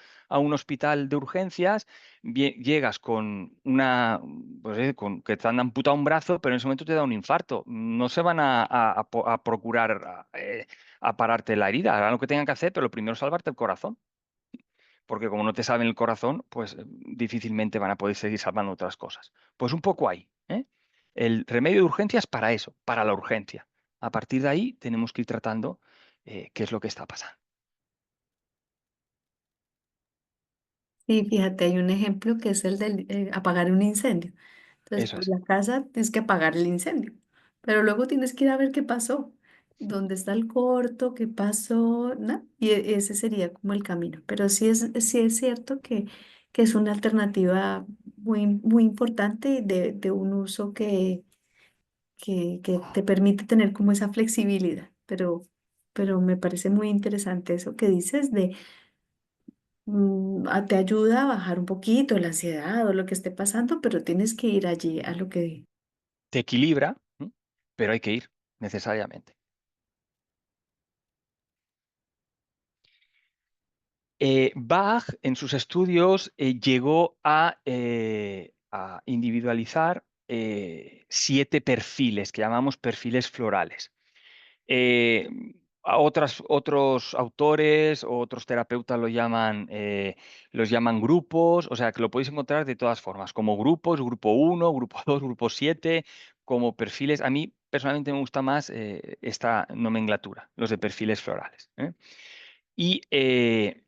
hospital de urgencias, llegas con con que te han amputado un brazo, pero en ese momento te da un infarto. No se van a procurar a pararte la herida, harán lo que tengan que hacer, pero lo primero es salvarte el corazón. Porque como no te saben el corazón, pues difícilmente van a poder seguir salvando otras cosas. Pues un poco ahí, ¿eh? El remedio de urgencia es para eso, para la urgencia. A partir de ahí tenemos que ir tratando qué es lo que está pasando. Sí, fíjate, hay un ejemplo que es el de apagar un incendio. Entonces, Eso por es. la casa tienes que apagar el incendio, pero luego tienes que ir a ver qué pasó, dónde está el corto, qué pasó, ¿no? Y ese sería como el camino. Pero sí es cierto que es una alternativa muy importante de un uso que te permite tener como esa flexibilidad. Pero me parece muy interesante eso que dices te ayuda a bajar un poquito la ansiedad o lo que esté pasando, pero tienes que ir allí a lo que... Te equilibra, pero hay que ir necesariamente. Bach en sus estudios llegó a individualizar 7 perfiles que llamamos perfiles florales. Eh, otros autores o otros terapeutas los llaman grupos, o sea que lo podéis encontrar de todas formas, como grupos, grupo 1, grupo 2, grupo 7, como perfiles. A mí personalmente me gusta más esta nomenclatura, los de perfiles florales. Y eh,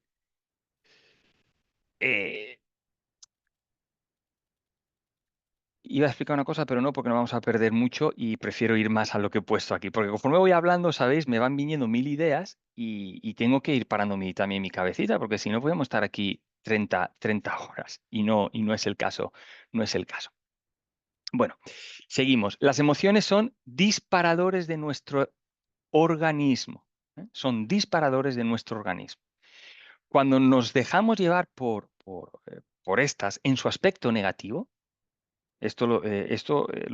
iba a explicar una cosa, pero no, porque no vamos a perder mucho y prefiero ir más a lo que he puesto aquí. Porque conforme voy hablando, ¿sabéis? Me van viniendo 1000 ideas y tengo que ir parando también mi cabecita, porque si no podemos estar aquí 30 horas y no es el caso, no es el caso. Bueno, seguimos. Las emociones son disparadores de nuestro organismo, ¿eh? Son disparadores de nuestro organismo. Cuando nos dejamos llevar por estas en su aspecto negativo, esto lo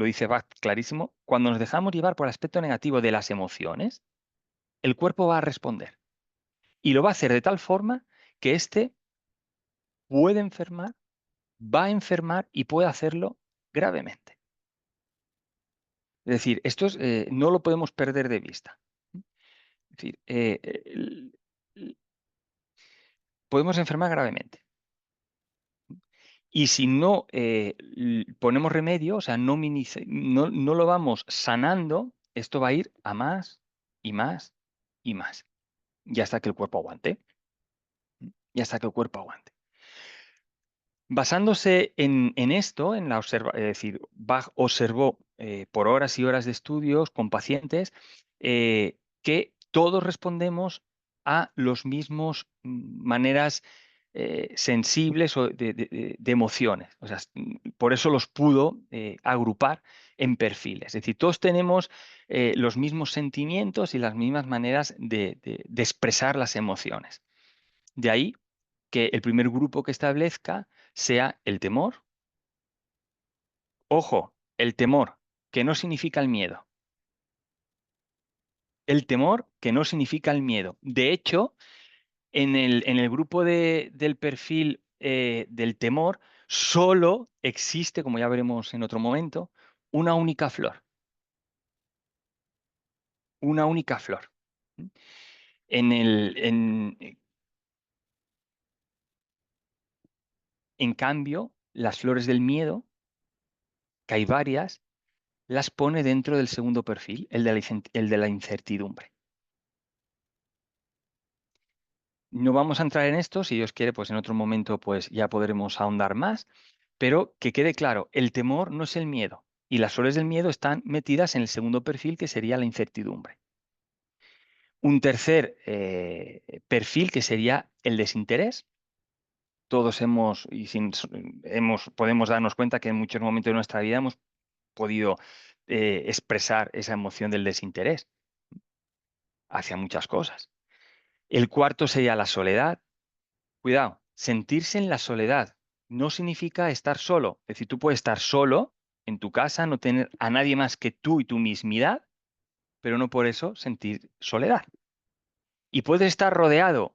dice Bach clarísimo. Cuando nos dejamos llevar por el aspecto negativo de las emociones, el cuerpo va a responder. Y lo va a hacer de tal forma que éste puede enfermar, va a enfermar y puede hacerlo gravemente. Es decir, no lo podemos perder de vista. Es decir, podemos enfermar gravemente. Y si no ponemos remedio, o sea, no lo vamos sanando, esto va a ir a más y más y más. Y hasta que el cuerpo aguante. Y hasta que el cuerpo aguante. Basándose en esto, es decir, Bach observó por horas y horas de estudios con pacientes que todos respondemos a los mismos maneras sensibles o de emociones. O sea, por eso los pudo agrupar en perfiles. Es decir, todos tenemos los mismos sentimientos y las mismas maneras de expresar las emociones. De ahí que el primer grupo que establezca sea el temor. Ojo, el temor, que no significa el miedo. El temor, que no significa el miedo. De hecho, en el grupo del perfil del temor, solo existe, como ya veremos en otro momento, una única flor. Una única flor. En el, en cambio, las flores del miedo, que hay varias, las pone dentro del segundo perfil, el de la incertidumbre. No vamos a entrar en esto, si Dios quiere, pues en otro momento pues ya podremos ahondar más, pero que quede claro, el temor no es el miedo y las flores del miedo están metidas en el segundo perfil, que sería la incertidumbre. Un tercer perfil, que sería el desinterés. Todos podemos darnos cuenta que en muchos momentos de nuestra vida hemos podido expresar esa emoción del desinterés hacia muchas cosas. El cuarto sería la soledad. Cuidado, sentirse en la soledad no significa estar solo. Es decir, tú puedes estar solo en tu casa, no tener a nadie más que tú y tu mismidad, pero no por eso sentir soledad. Y puedes estar rodeado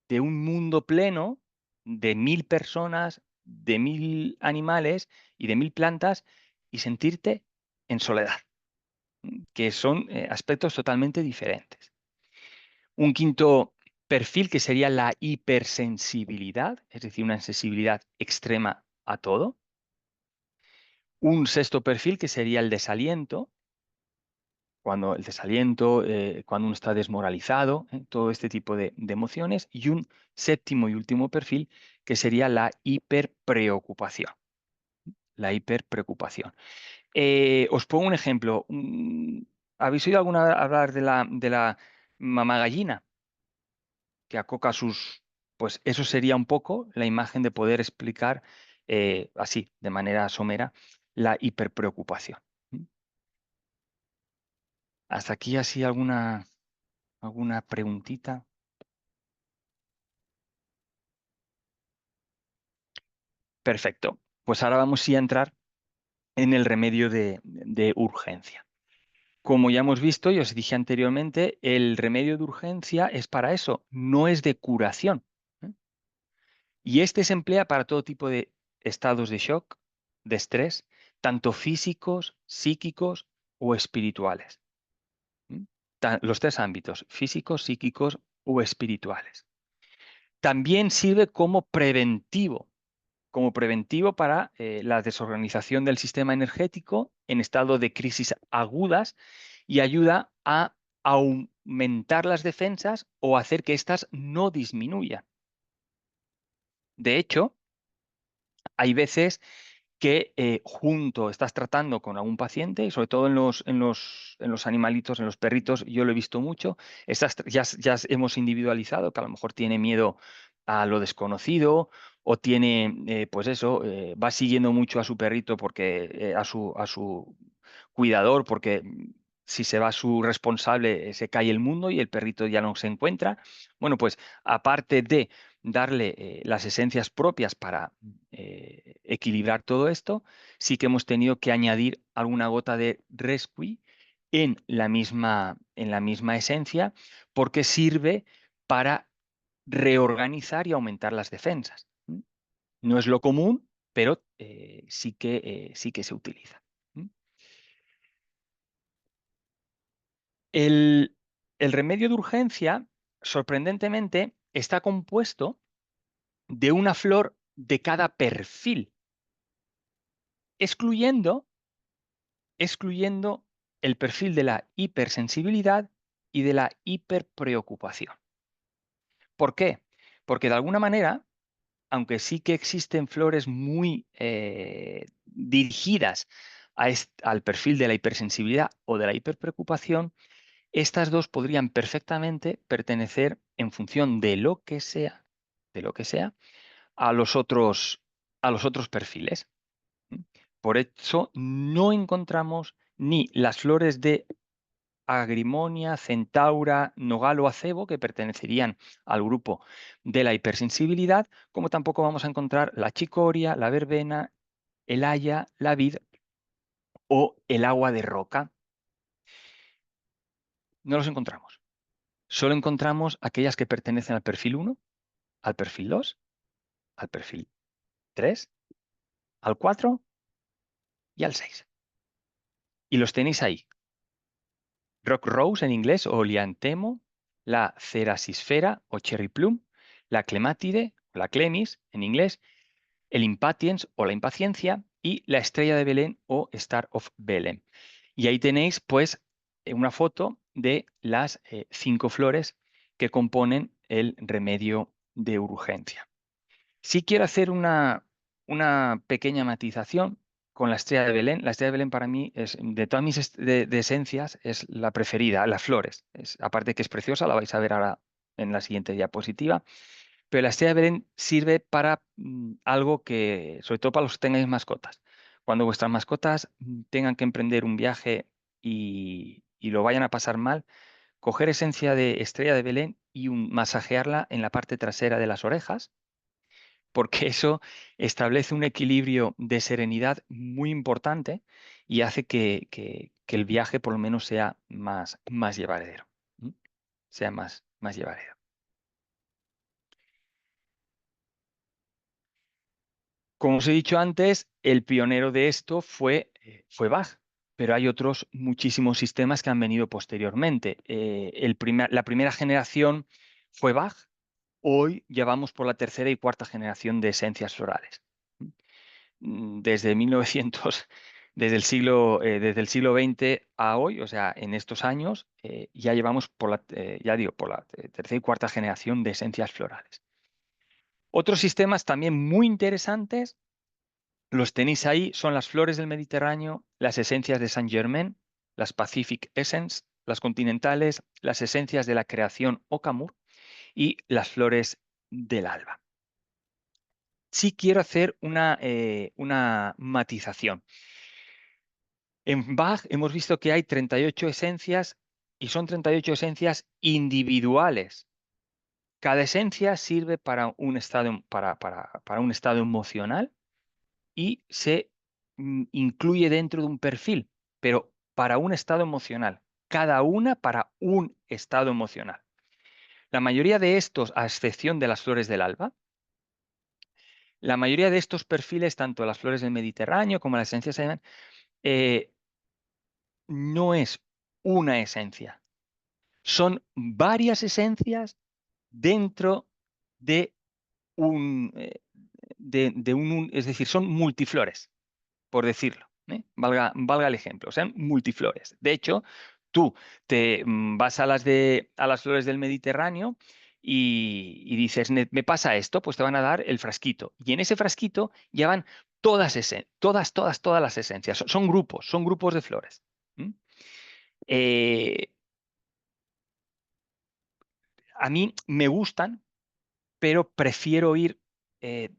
de un mundo pleno de 1000 personas, de 1000 animales y de 1000 plantas y sentirte en soledad, que son aspectos totalmente diferentes. Un quinto perfil, que sería la hipersensibilidad, es decir, una sensibilidad extrema a todo. Un sexto perfil, que sería el desaliento, cuando uno está desmoralizado, todo este tipo de emociones. Y un séptimo y último perfil, que sería la hiperpreocupación. La hiperpreocupación. Os pongo un ejemplo. ¿Habéis oído alguna vez hablar de la mamá gallina que acoca sus... Pues eso sería un poco la imagen de poder explicar así, de manera somera, la hiperpreocupación. ¿Mm? Hasta aquí así alguna preguntita. Perfecto. Pues ahora vamos sí a entrar en el remedio de urgencia. Como ya hemos visto y os dije anteriormente, el remedio de urgencia es para eso, no es de curación. ¿Eh? Y este se emplea para todo tipo de estados de shock, de estrés, tanto físicos, psíquicos o espirituales. ¿Mm? Los tres ámbitos, físicos, psíquicos o espirituales. También sirve como preventivo para la desorganización del sistema energético en estado de crisis agudas y ayuda a aumentar las defensas o hacer que éstas no disminuyan. De hecho, hay veces que estás tratando con algún paciente, y sobre todo en los animalitos, en los perritos, yo lo he visto mucho, ya hemos individualizado que a lo mejor tiene miedo a lo desconocido o tiene, pues eso, va siguiendo mucho a su perrito a su cuidador, porque si se va su responsable, se cae el mundo y el perrito ya no se encuentra. Bueno, pues aparte de darle las esencias propias para equilibrar todo esto, sí que hemos tenido que añadir alguna gota de rescue en la misma esencia, porque sirve para reorganizar y aumentar las defensas. ¿Mm? No es lo común, pero sí que se utiliza. ¿Mm? El remedio de urgencia, sorprendentemente, está compuesto de una flor de cada perfil, excluyendo el perfil de la hipersensibilidad y de la hiperpreocupación. ¿Por qué? Porque de alguna manera, aunque sí que existen flores muy dirigidas al perfil de la hipersensibilidad o de la hiperpreocupación, estas dos podrían perfectamente pertenecer, en función de lo que sea, de lo que sea, a los otros, perfiles. Por eso no encontramos ni las flores de Agrimonia, Centaura, Nogal o Acebo, que pertenecerían al grupo de la hipersensibilidad, como tampoco vamos a encontrar la chicoria, la verbena, el haya, la vid o el agua de roca. No los encontramos. Solo encontramos aquellas que pertenecen al perfil 1, al perfil 2, al perfil 3, al 4 y al 6. Y los tenéis ahí. Rock Rose en inglés o Lianthemo, la Cerasisfera o Cherry Plum, la Clemátide o la Clemis en inglés, el Impatiens o la Impaciencia y la Estrella de Belén o Star of Bethlehem. Y ahí tenéis pues una foto de las 5 flores que componen el remedio de urgencia. Sí quiero hacer una pequeña matización con la Estrella de Belén. La Estrella de Belén para mí es, de todas mis de esencias, es la preferida, las flores. Aparte que es preciosa, la vais a ver ahora en la siguiente diapositiva. Pero la Estrella de Belén sirve para algo que, sobre todo para los que tengáis mascotas. Cuando vuestras mascotas tengan que emprender un viaje y lo vayan a pasar mal, coger esencia de Estrella de Belén y masajearla en la parte trasera de las orejas, porque eso establece un equilibrio de serenidad muy importante y hace que el viaje por lo menos sea más llevadero. ¿Mm? Sea más llevadero. Como os he dicho antes, el pionero de esto fue Bach, pero hay otros muchísimos sistemas que han venido posteriormente. La primera generación fue Bach, hoy ya vamos por la tercera y cuarta generación de esencias florales. Desde 1900, desde el siglo XX a hoy, o sea, en estos años, ya llevamos por la tercera y cuarta generación de esencias florales. Otros sistemas también muy interesantes, los tenéis ahí, son las flores del Mediterráneo, las esencias de Saint Germain, las Pacific Essence, las continentales, las esencias de la creación o Camur y las flores del alba. Sí quiero hacer una matización. En Bach hemos visto que hay 38 esencias y son 38 esencias individuales. Cada esencia sirve para un estado, para un estado emocional y se incluye dentro de un perfil, pero para un estado emocional. Cada una para un estado emocional. La mayoría de estos, a excepción de las flores del alba, la mayoría de estos perfiles, tanto las flores del Mediterráneo como las esencias, no es una esencia. Son varias esencias dentro de es decir, son multiflores, por decirlo, ¿eh? Valga el ejemplo, sean multiflores. De hecho, tú te vas a las flores del Mediterráneo y dices, me pasa esto, pues te van a dar el frasquito. Y en ese frasquito llevan todas las esencias. Son grupos de flores. Eh, a mí me gustan, pero prefiero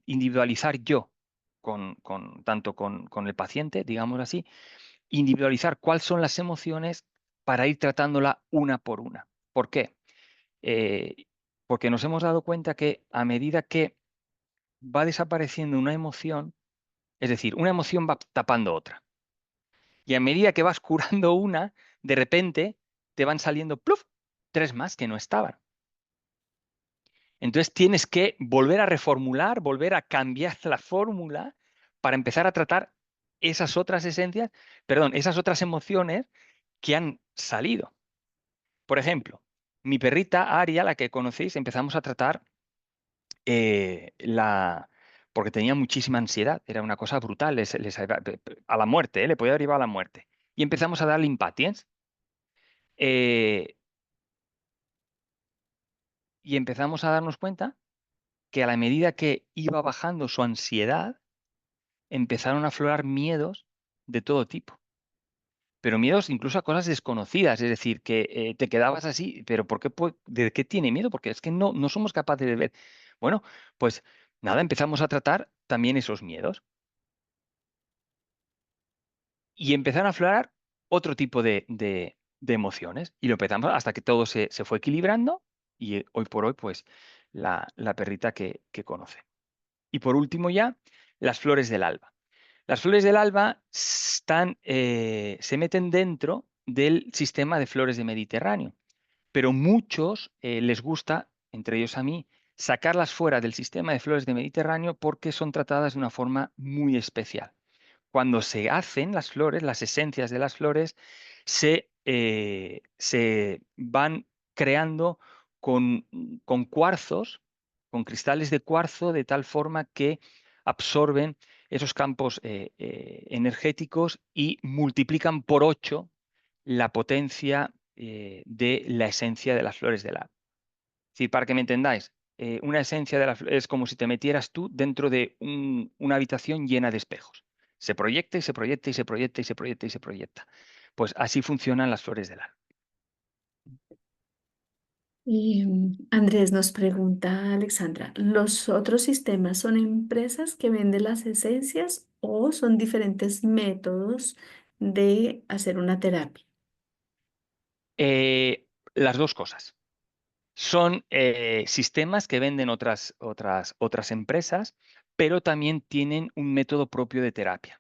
individualizar yo, tanto con el paciente, digamos así, individualizar cuáles son las emociones para ir tratándola una por una. ¿Por qué? Eh, Porque nos hemos dado cuenta que a medida que va desapareciendo una emoción, es decir, una emoción va tapando otra. Y a medida que vas curando una, de repente te van saliendo ¡pluf! 3 más que no estaban. Entonces tienes que volver a reformular, volver a cambiar la fórmula para empezar a tratar esas otras esencias, perdón, esas otras emociones que han salido. Por ejemplo, mi perrita Aria, la que conocéis, empezamos a tratar porque tenía muchísima ansiedad, era una cosa brutal, a la muerte, le podía derivar a la muerte. Y empezamos a darle Impatiens. eh, y empezamos a darnos cuenta que a la medida que iba bajando su ansiedad, empezaron a aflorar miedos de todo tipo. Pero miedos incluso a cosas desconocidas, es decir, que te quedabas así, pero ¿por qué, ¿de qué tiene miedo? Porque es que no somos capaces de ver. Bueno, pues nada, empezamos a tratar también esos miedos y empezaron a aflorar otro tipo de emociones. Y lo empezamos hasta que todo se fue equilibrando y hoy por hoy, pues, la perrita que conoce. Y por último ya, las flores del alba. Las flores del alba se meten dentro del sistema de flores de Mediterráneo, pero muchos les gusta, entre ellos a mí, sacarlas fuera del sistema de flores de Mediterráneo porque son tratadas de una forma muy especial. Cuando se hacen las flores, las esencias de las flores, se van creando con, con cuarzos, con cristales de cuarzo, de tal forma que absorben esos campos energéticos y multiplican por 8 la potencia de la esencia de las flores del alba. Es decir, para que me entendáis, una esencia de es como si te metieras tú dentro de una habitación llena de espejos. Se proyecta y se proyecta y se proyecta y se proyecta y se proyecta. Pues así funcionan las flores del alba. Y Andrés nos pregunta, Alexandra, ¿los otros sistemas son empresas que venden las esencias o son diferentes métodos de hacer una terapia? Las dos cosas. Son sistemas que venden otras empresas, pero también tienen un método propio de terapia.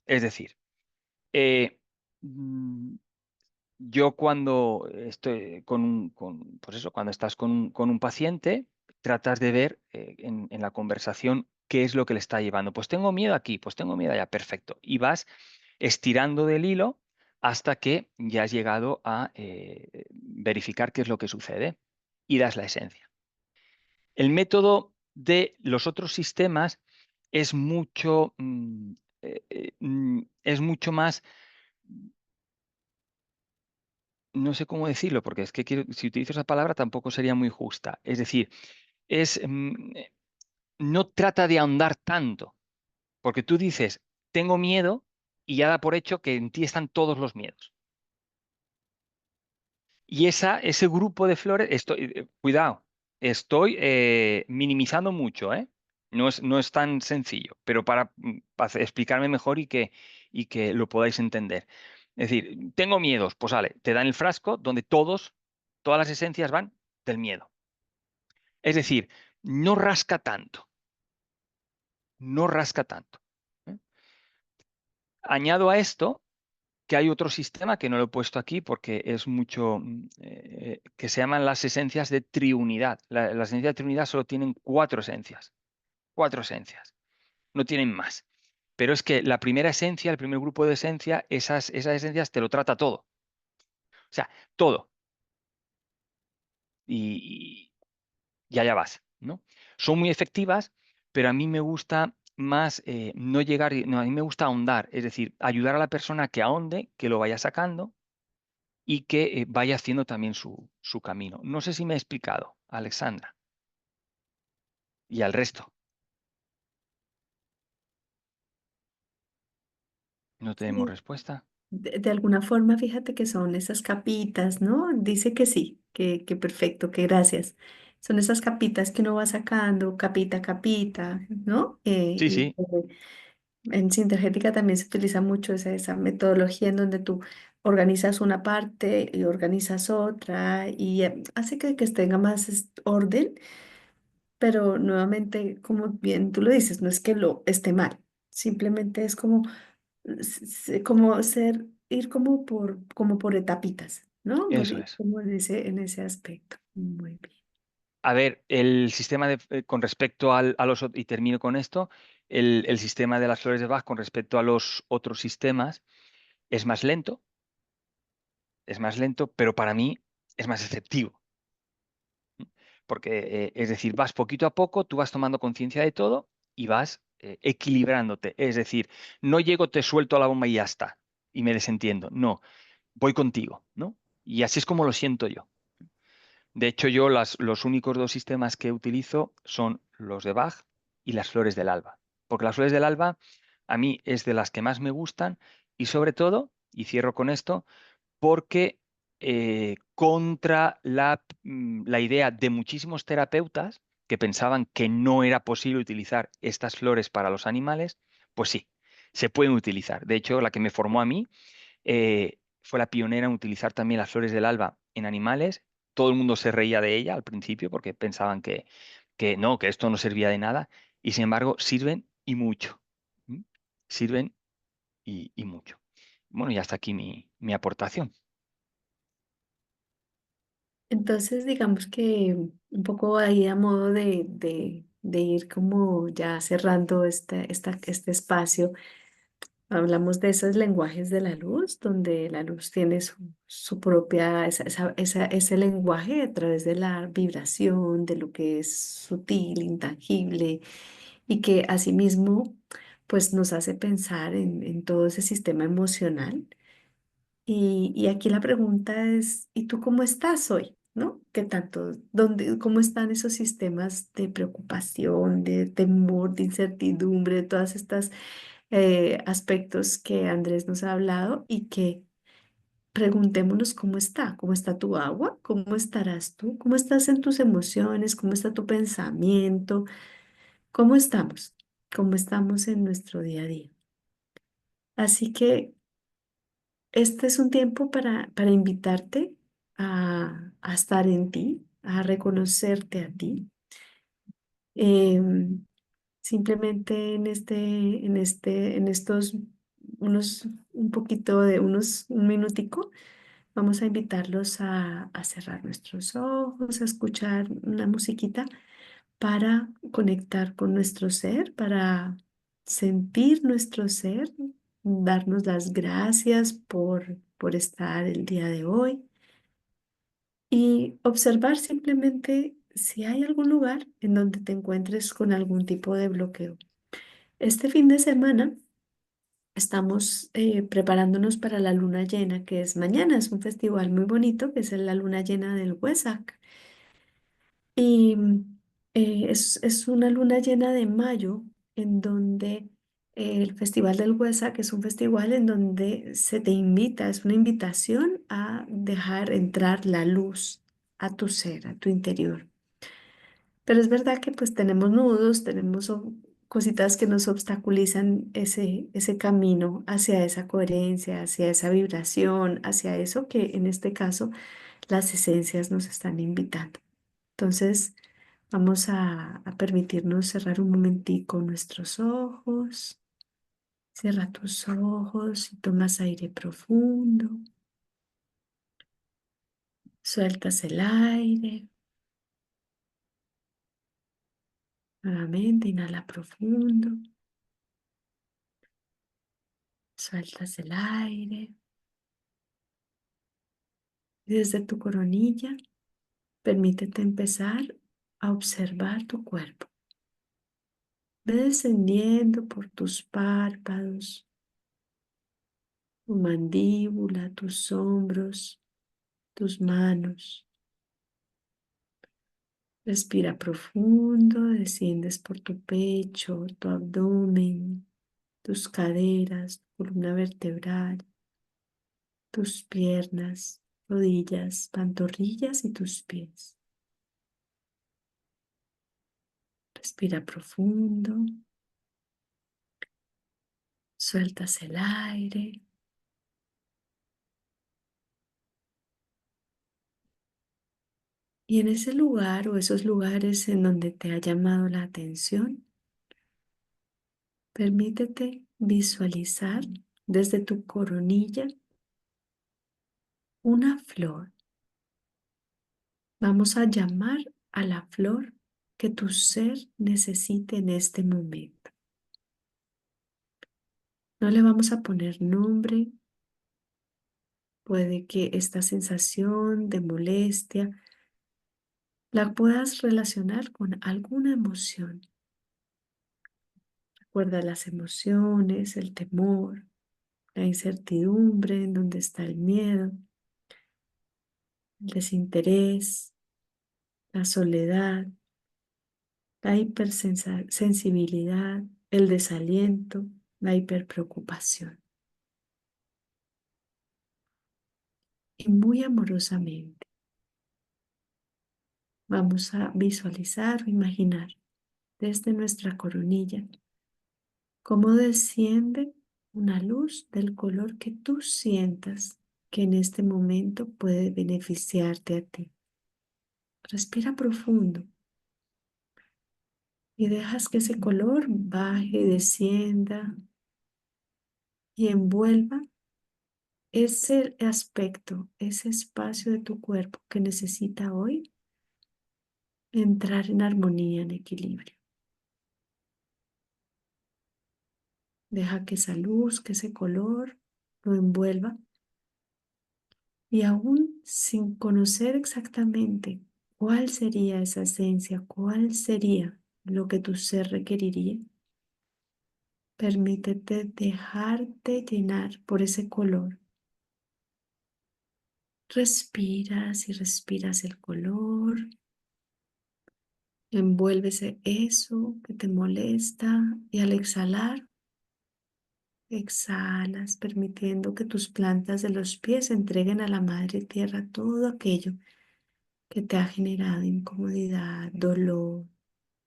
Es decir, eh, mm, yo cuando estoy pues eso, cuando estás con un paciente, tratas de ver en la conversación qué es lo que le está llevando. Pues tengo miedo aquí, pues tengo miedo allá, perfecto. Y vas estirando del hilo hasta que ya has llegado a verificar qué es lo que sucede y das la esencia. El método de los otros sistemas es es mucho más, no sé cómo decirlo, porque es que si utilizo esa palabra tampoco sería muy justa. Es decir, es, no trata de ahondar tanto, porque tú dices, tengo miedo y ya da por hecho que en ti están todos los miedos. Y ese grupo de flores, cuidado, estoy minimizando mucho, ¿eh? No es tan sencillo, pero para explicarme mejor y que lo podáis entender. Es decir, tengo miedos, pues vale, te dan el frasco donde todas las esencias van del miedo. Es decir, no rasca tanto, no rasca tanto. ¿Eh? Añado a esto que hay otro sistema que no lo he puesto aquí porque es mucho, que se llaman las esencias de triunidad. Las esencias de triunidad solo tienen cuatro esencias, no tienen más. Pero es que la primera esencia, el primer grupo de esencia, esas esencias te lo trata todo. O sea, todo. Y allá vas, ¿no? Son muy efectivas, pero a mí me gusta más no llegar, no, a mí me gusta ahondar, es decir, ayudar a la persona a que ahonde, que lo vaya sacando y que vaya haciendo también su camino. No sé si me he explicado, Alexandra, y al resto. ¿No tenemos Sí. respuesta? De alguna forma, fíjate que son esas capitas, ¿no? Dice que sí, que perfecto, que gracias. Son esas capitas que uno va sacando, capita a capita, ¿no? Sí, sí, En Sintergética también se utiliza mucho esa metodología en donde tú organizas una parte y organizas otra y hace que tenga más orden, pero nuevamente, como bien tú lo dices, no es que lo esté mal, simplemente es como como ir como por etapitas, ¿no? eso es. Como en ese aspecto. Muy bien. A ver, el sistema con respecto y termino con esto, el sistema de las flores de Bach con respecto a los otros sistemas es más lento, pero para mí es más efectivo. Porque, es decir, vas poquito a poco, tú vas tomando conciencia de todo y vas equilibrándote. Es decir, no llego, te suelto la bomba y ya está, y me desentiendo. No, voy contigo, ¿no? Y así es como lo siento yo. De hecho, yo los únicos dos sistemas que utilizo son los de Bach y las flores del alba. Porque las flores del alba a mí es de las que más me gustan y sobre todo, y cierro con esto, porque contra la idea de muchísimos terapeutas que pensaban que no era posible utilizar estas flores para los animales. Pues sí, se pueden utilizar. De hecho, la que me formó a mí fue la pionera en utilizar también las flores del alba en animales. Todo el mundo se reía de ella al principio porque pensaban que no, que esto no servía de nada, y sin embargo sirven y mucho. ¿Mm? Sirven y mucho. Bueno, y hasta aquí mi aportación. Entonces, digamos que un poco ahí a modo de ir como ya cerrando este espacio, hablamos de esos lenguajes de la luz, donde la luz tiene su propia, ese lenguaje a través de la vibración, de lo que es sutil, intangible, y que asimismo pues nos hace pensar en todo ese sistema emocional. Y aquí la pregunta es, ¿y tú cómo estás hoy? ¿No? ¿Qué tanto, cómo están esos sistemas de preocupación, de temor, de incertidumbre, de todas estas aspectos que Andrés nos ha hablado y que preguntémonos cómo está tu agua, cómo estarás tú, cómo estás en tus emociones, cómo está tu pensamiento, cómo estamos en nuestro día a día. Así que este es un tiempo para invitarte a estar en ti, a reconocerte a ti. Em, Simplemente en estos, un minutico, vamos a invitarlos a cerrar nuestros ojos, a escuchar una musiquita para conectar con nuestro ser, para sentir nuestro ser, darnos las gracias por estar el día de hoy y observar simplemente si hay algún lugar en donde te encuentres con algún tipo de bloqueo. Este fin de semana estamos preparándonos para la luna llena, que es mañana. Es un festival muy bonito, que es la luna llena del Huesac. Y es una luna llena de mayo, en donde el Festival del Huesac es un festival en donde se te invita, es una invitación a dejar entrar la luz a tu ser, a tu interior. Pero es verdad que pues tenemos nudos, tenemos cositas que nos obstaculizan ese camino hacia esa coherencia, hacia esa vibración, hacia eso que en este caso las esencias nos están invitando. Entonces vamos a permitirnos cerrar un momentico nuestros ojos. Cierra tus ojos y tomas aire profundo. Sueltas el aire. Nuevamente inhala profundo. Sueltas el aire. Y desde tu coronilla, permítete empezar a observar tu cuerpo. Ve descendiendo por tus párpados, tu mandíbula, tus hombros, tus manos. Respira profundo, desciendes por tu pecho, tu abdomen, tus caderas, tu columna vertebral, tus piernas, rodillas, pantorrillas y tus pies. Respira profundo, sueltas el aire. Y en ese lugar o esos lugares en donde te ha llamado la atención, permítete visualizar desde tu coronilla una flor. Vamos a llamar a la flor que tu ser necesite en este momento. No le vamos a poner nombre. Puede que esta sensación de molestia la puedas relacionar con alguna emoción. Recuerda las emociones, el temor, la incertidumbre, en donde está el miedo, el desinterés, la soledad, la hipersensibilidad, el desaliento, la hiperpreocupación. y muy amorosamente vamos a visualizar o imaginar desde nuestra coronilla cómo desciende una luz del color que tú sientas que en este momento puede beneficiarte a ti. Respira profundo y dejas que ese color baje, descienda y envuelva ese aspecto, ese espacio de tu cuerpo que necesita hoy entrar en armonía, en equilibrio. Deja que esa luz, que ese color lo envuelva y aún sin conocer exactamente cuál sería esa esencia, cuál sería lo que tu ser requeriría, permítete dejarte llenar por ese color. Respiras y respiras el color. Envuélvese eso que te molesta y al exhalar, exhalas permitiendo que tus plantas de los pies entreguen a la Madre Tierra todo aquello que te ha generado incomodidad, dolor,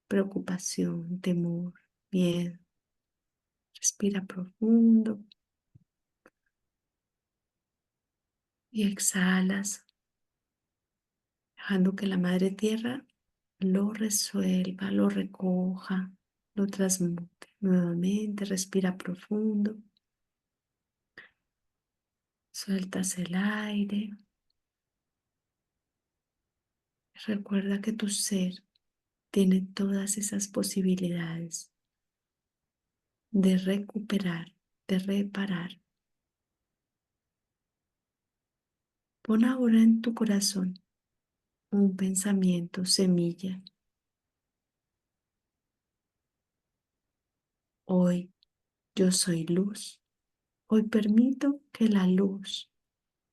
preocupación, temor, miedo. Respira profundo y exhalas, dejando que la Madre Tierra lo resuelva, lo recoja, lo transmute. Nuevamente respira profundo, sueltas el aire. Recuerda que tu ser tiene todas esas posibilidades de recuperar, de reparar. Pon ahora en tu corazón un pensamiento semilla. Hoy yo soy luz. Hoy permito que la luz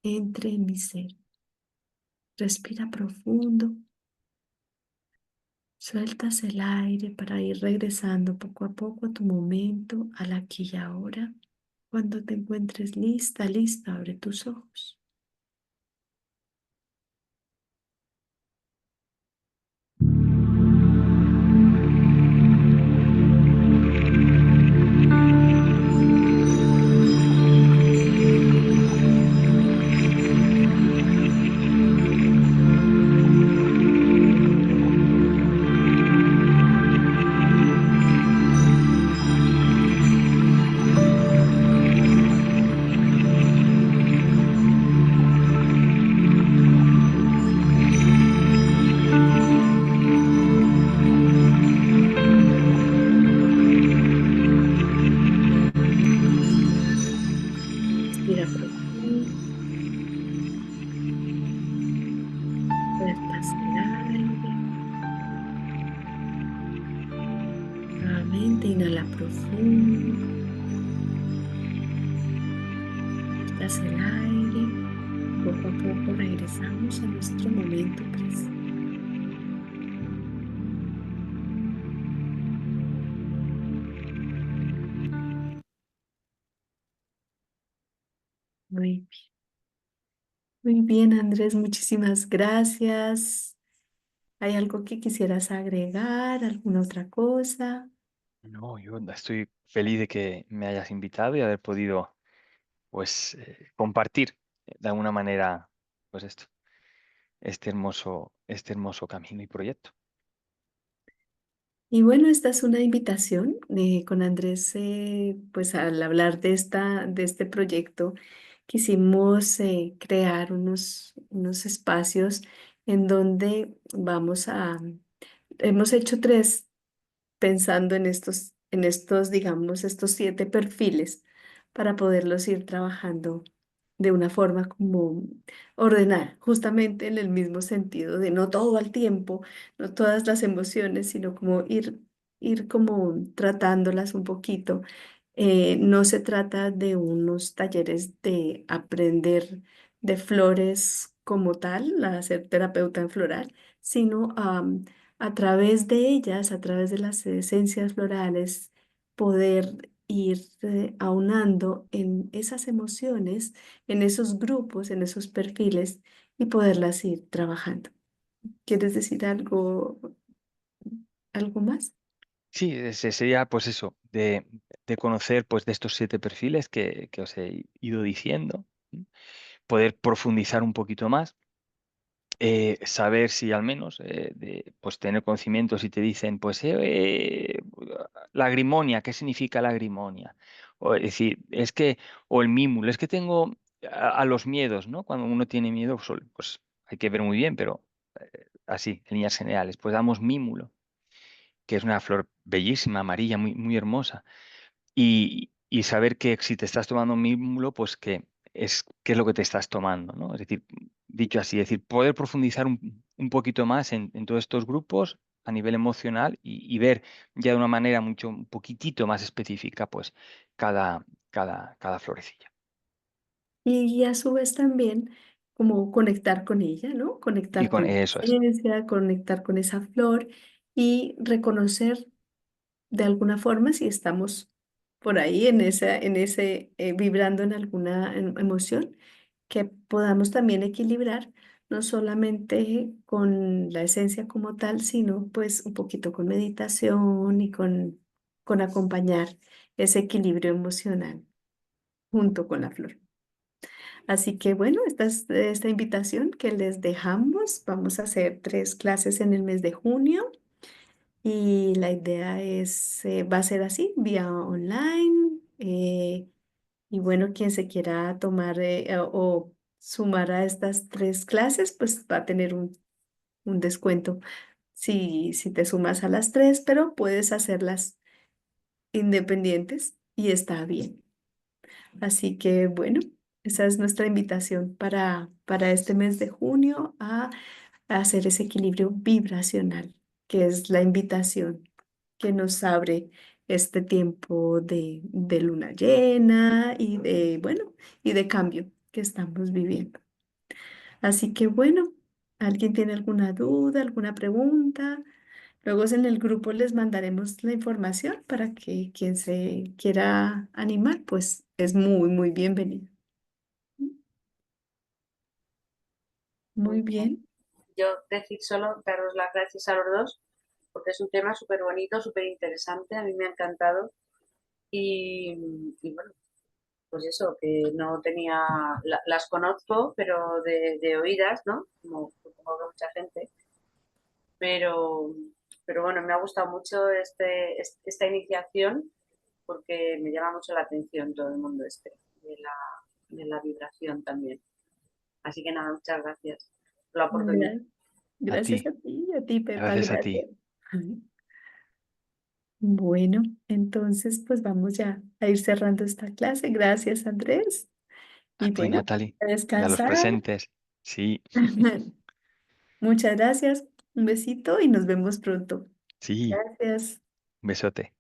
entre en mi ser. Respira profundo. Sueltas el aire para ir regresando poco a poco a tu momento, al aquí y ahora. Cuando te encuentres lista, listo, abre tus ojos. Respira profundo. Sueltas el aire. Nuevamente inhala profundo. Sueltas el aire. Poco a poco regresamos a nuestro momento presente. Muy bien. Muy bien, Andrés, muchísimas gracias. ¿Hay algo que quisieras agregar? ¿Alguna otra cosa? No, yo estoy feliz de que me hayas invitado y haber podido, pues, compartir de alguna manera, pues esto, este hermoso camino y proyecto. Y bueno, esta es una invitación con Andrés, pues al hablar de este proyecto, quisimos crear unos espacios en donde hemos hecho tres pensando en estos, digamos, estos 7 perfiles para poderlos ir trabajando de una forma como ordenada, justamente en el mismo sentido de no todo al tiempo, no todas las emociones, sino como ir como tratándolas un poquito. No se trata de unos talleres de aprender de flores como tal, a ser terapeuta en floral, sino a través de ellas, a través de las esencias florales, poder ir aunando en esas emociones, en esos grupos, en esos perfiles y poderlas ir trabajando. ¿Quieres decir algo más? Sí, ese sería pues eso, de conocer pues de estos 7 perfiles que os he ido diciendo, ¿m? Poder profundizar un poquito más, saber si al menos, pues tener conocimiento si te dicen, pues, la agrimonia, ¿qué significa la agrimonia? O es decir, es que, o el mímulo, es que tengo a los miedos, ¿no? Cuando uno tiene miedo, pues hay que ver muy bien, pero así, en líneas generales, pues damos mímulo, que es una flor bellísima, amarilla, muy, muy hermosa. Y saber que si te estás tomando un mímulo, pues qué es lo que te estás tomando, ¿no? Es decir, dicho así, es decir, poder profundizar un poquito más en todos estos grupos a nivel emocional y ver ya de una manera un poquitito más específica, pues cada florecilla. Y a su vez también como conectar con ella, ¿no? Y Conectar con con la eso es. esencia, conectar con esa flor y reconocer de alguna forma si estamos por ahí vibrando en alguna emoción, que podamos también equilibrar, no solamente con la esencia como tal, sino pues un poquito con meditación y con acompañar ese equilibrio emocional junto con la flor. Así que bueno, esta es esta invitación que les dejamos. Vamos a hacer 3 clases en el mes de junio y la idea va a ser así, vía online. Y bueno, quien se quiera tomar o sumar a estas 3 clases, pues va a tener un descuento si te sumas a las 3, pero puedes hacerlas independientes y está bien. Así que bueno, esa es nuestra invitación para este mes de junio a hacer ese equilibrio vibracional, que es la invitación que nos abre este tiempo de luna llena y bueno, y de cambio que estamos viviendo. Así que bueno, ¿alguien tiene alguna duda, alguna pregunta? Luego en el grupo les mandaremos la información para que quien se quiera animar, pues es muy, muy bienvenido. Muy Muy bien. bien. Yo decir solo daros las gracias a los dos, porque es un tema súper bonito, súper interesante, a mí me ha encantado. Y bueno, pues eso, que no tenía, las conozco, pero de oídas, ¿no? Como supongo que mucha gente. Pero, pero bueno, me ha gustado mucho esta iniciación porque me llama mucho la atención todo el mundo de la, de la vibración también. Así que nada, muchas gracias por la oportunidad. Gra- A Gracias ti, a ti, Pepa, gracias a gracias. ti. Bueno, entonces pues vamos ya a ir cerrando esta clase. Gracias, Andrés. A Y ti, bueno, Natalie. a Y a los descansar. presentes. Sí, Muchas gracias. Un besito y nos vemos pronto. sí. Gracias. Un besote.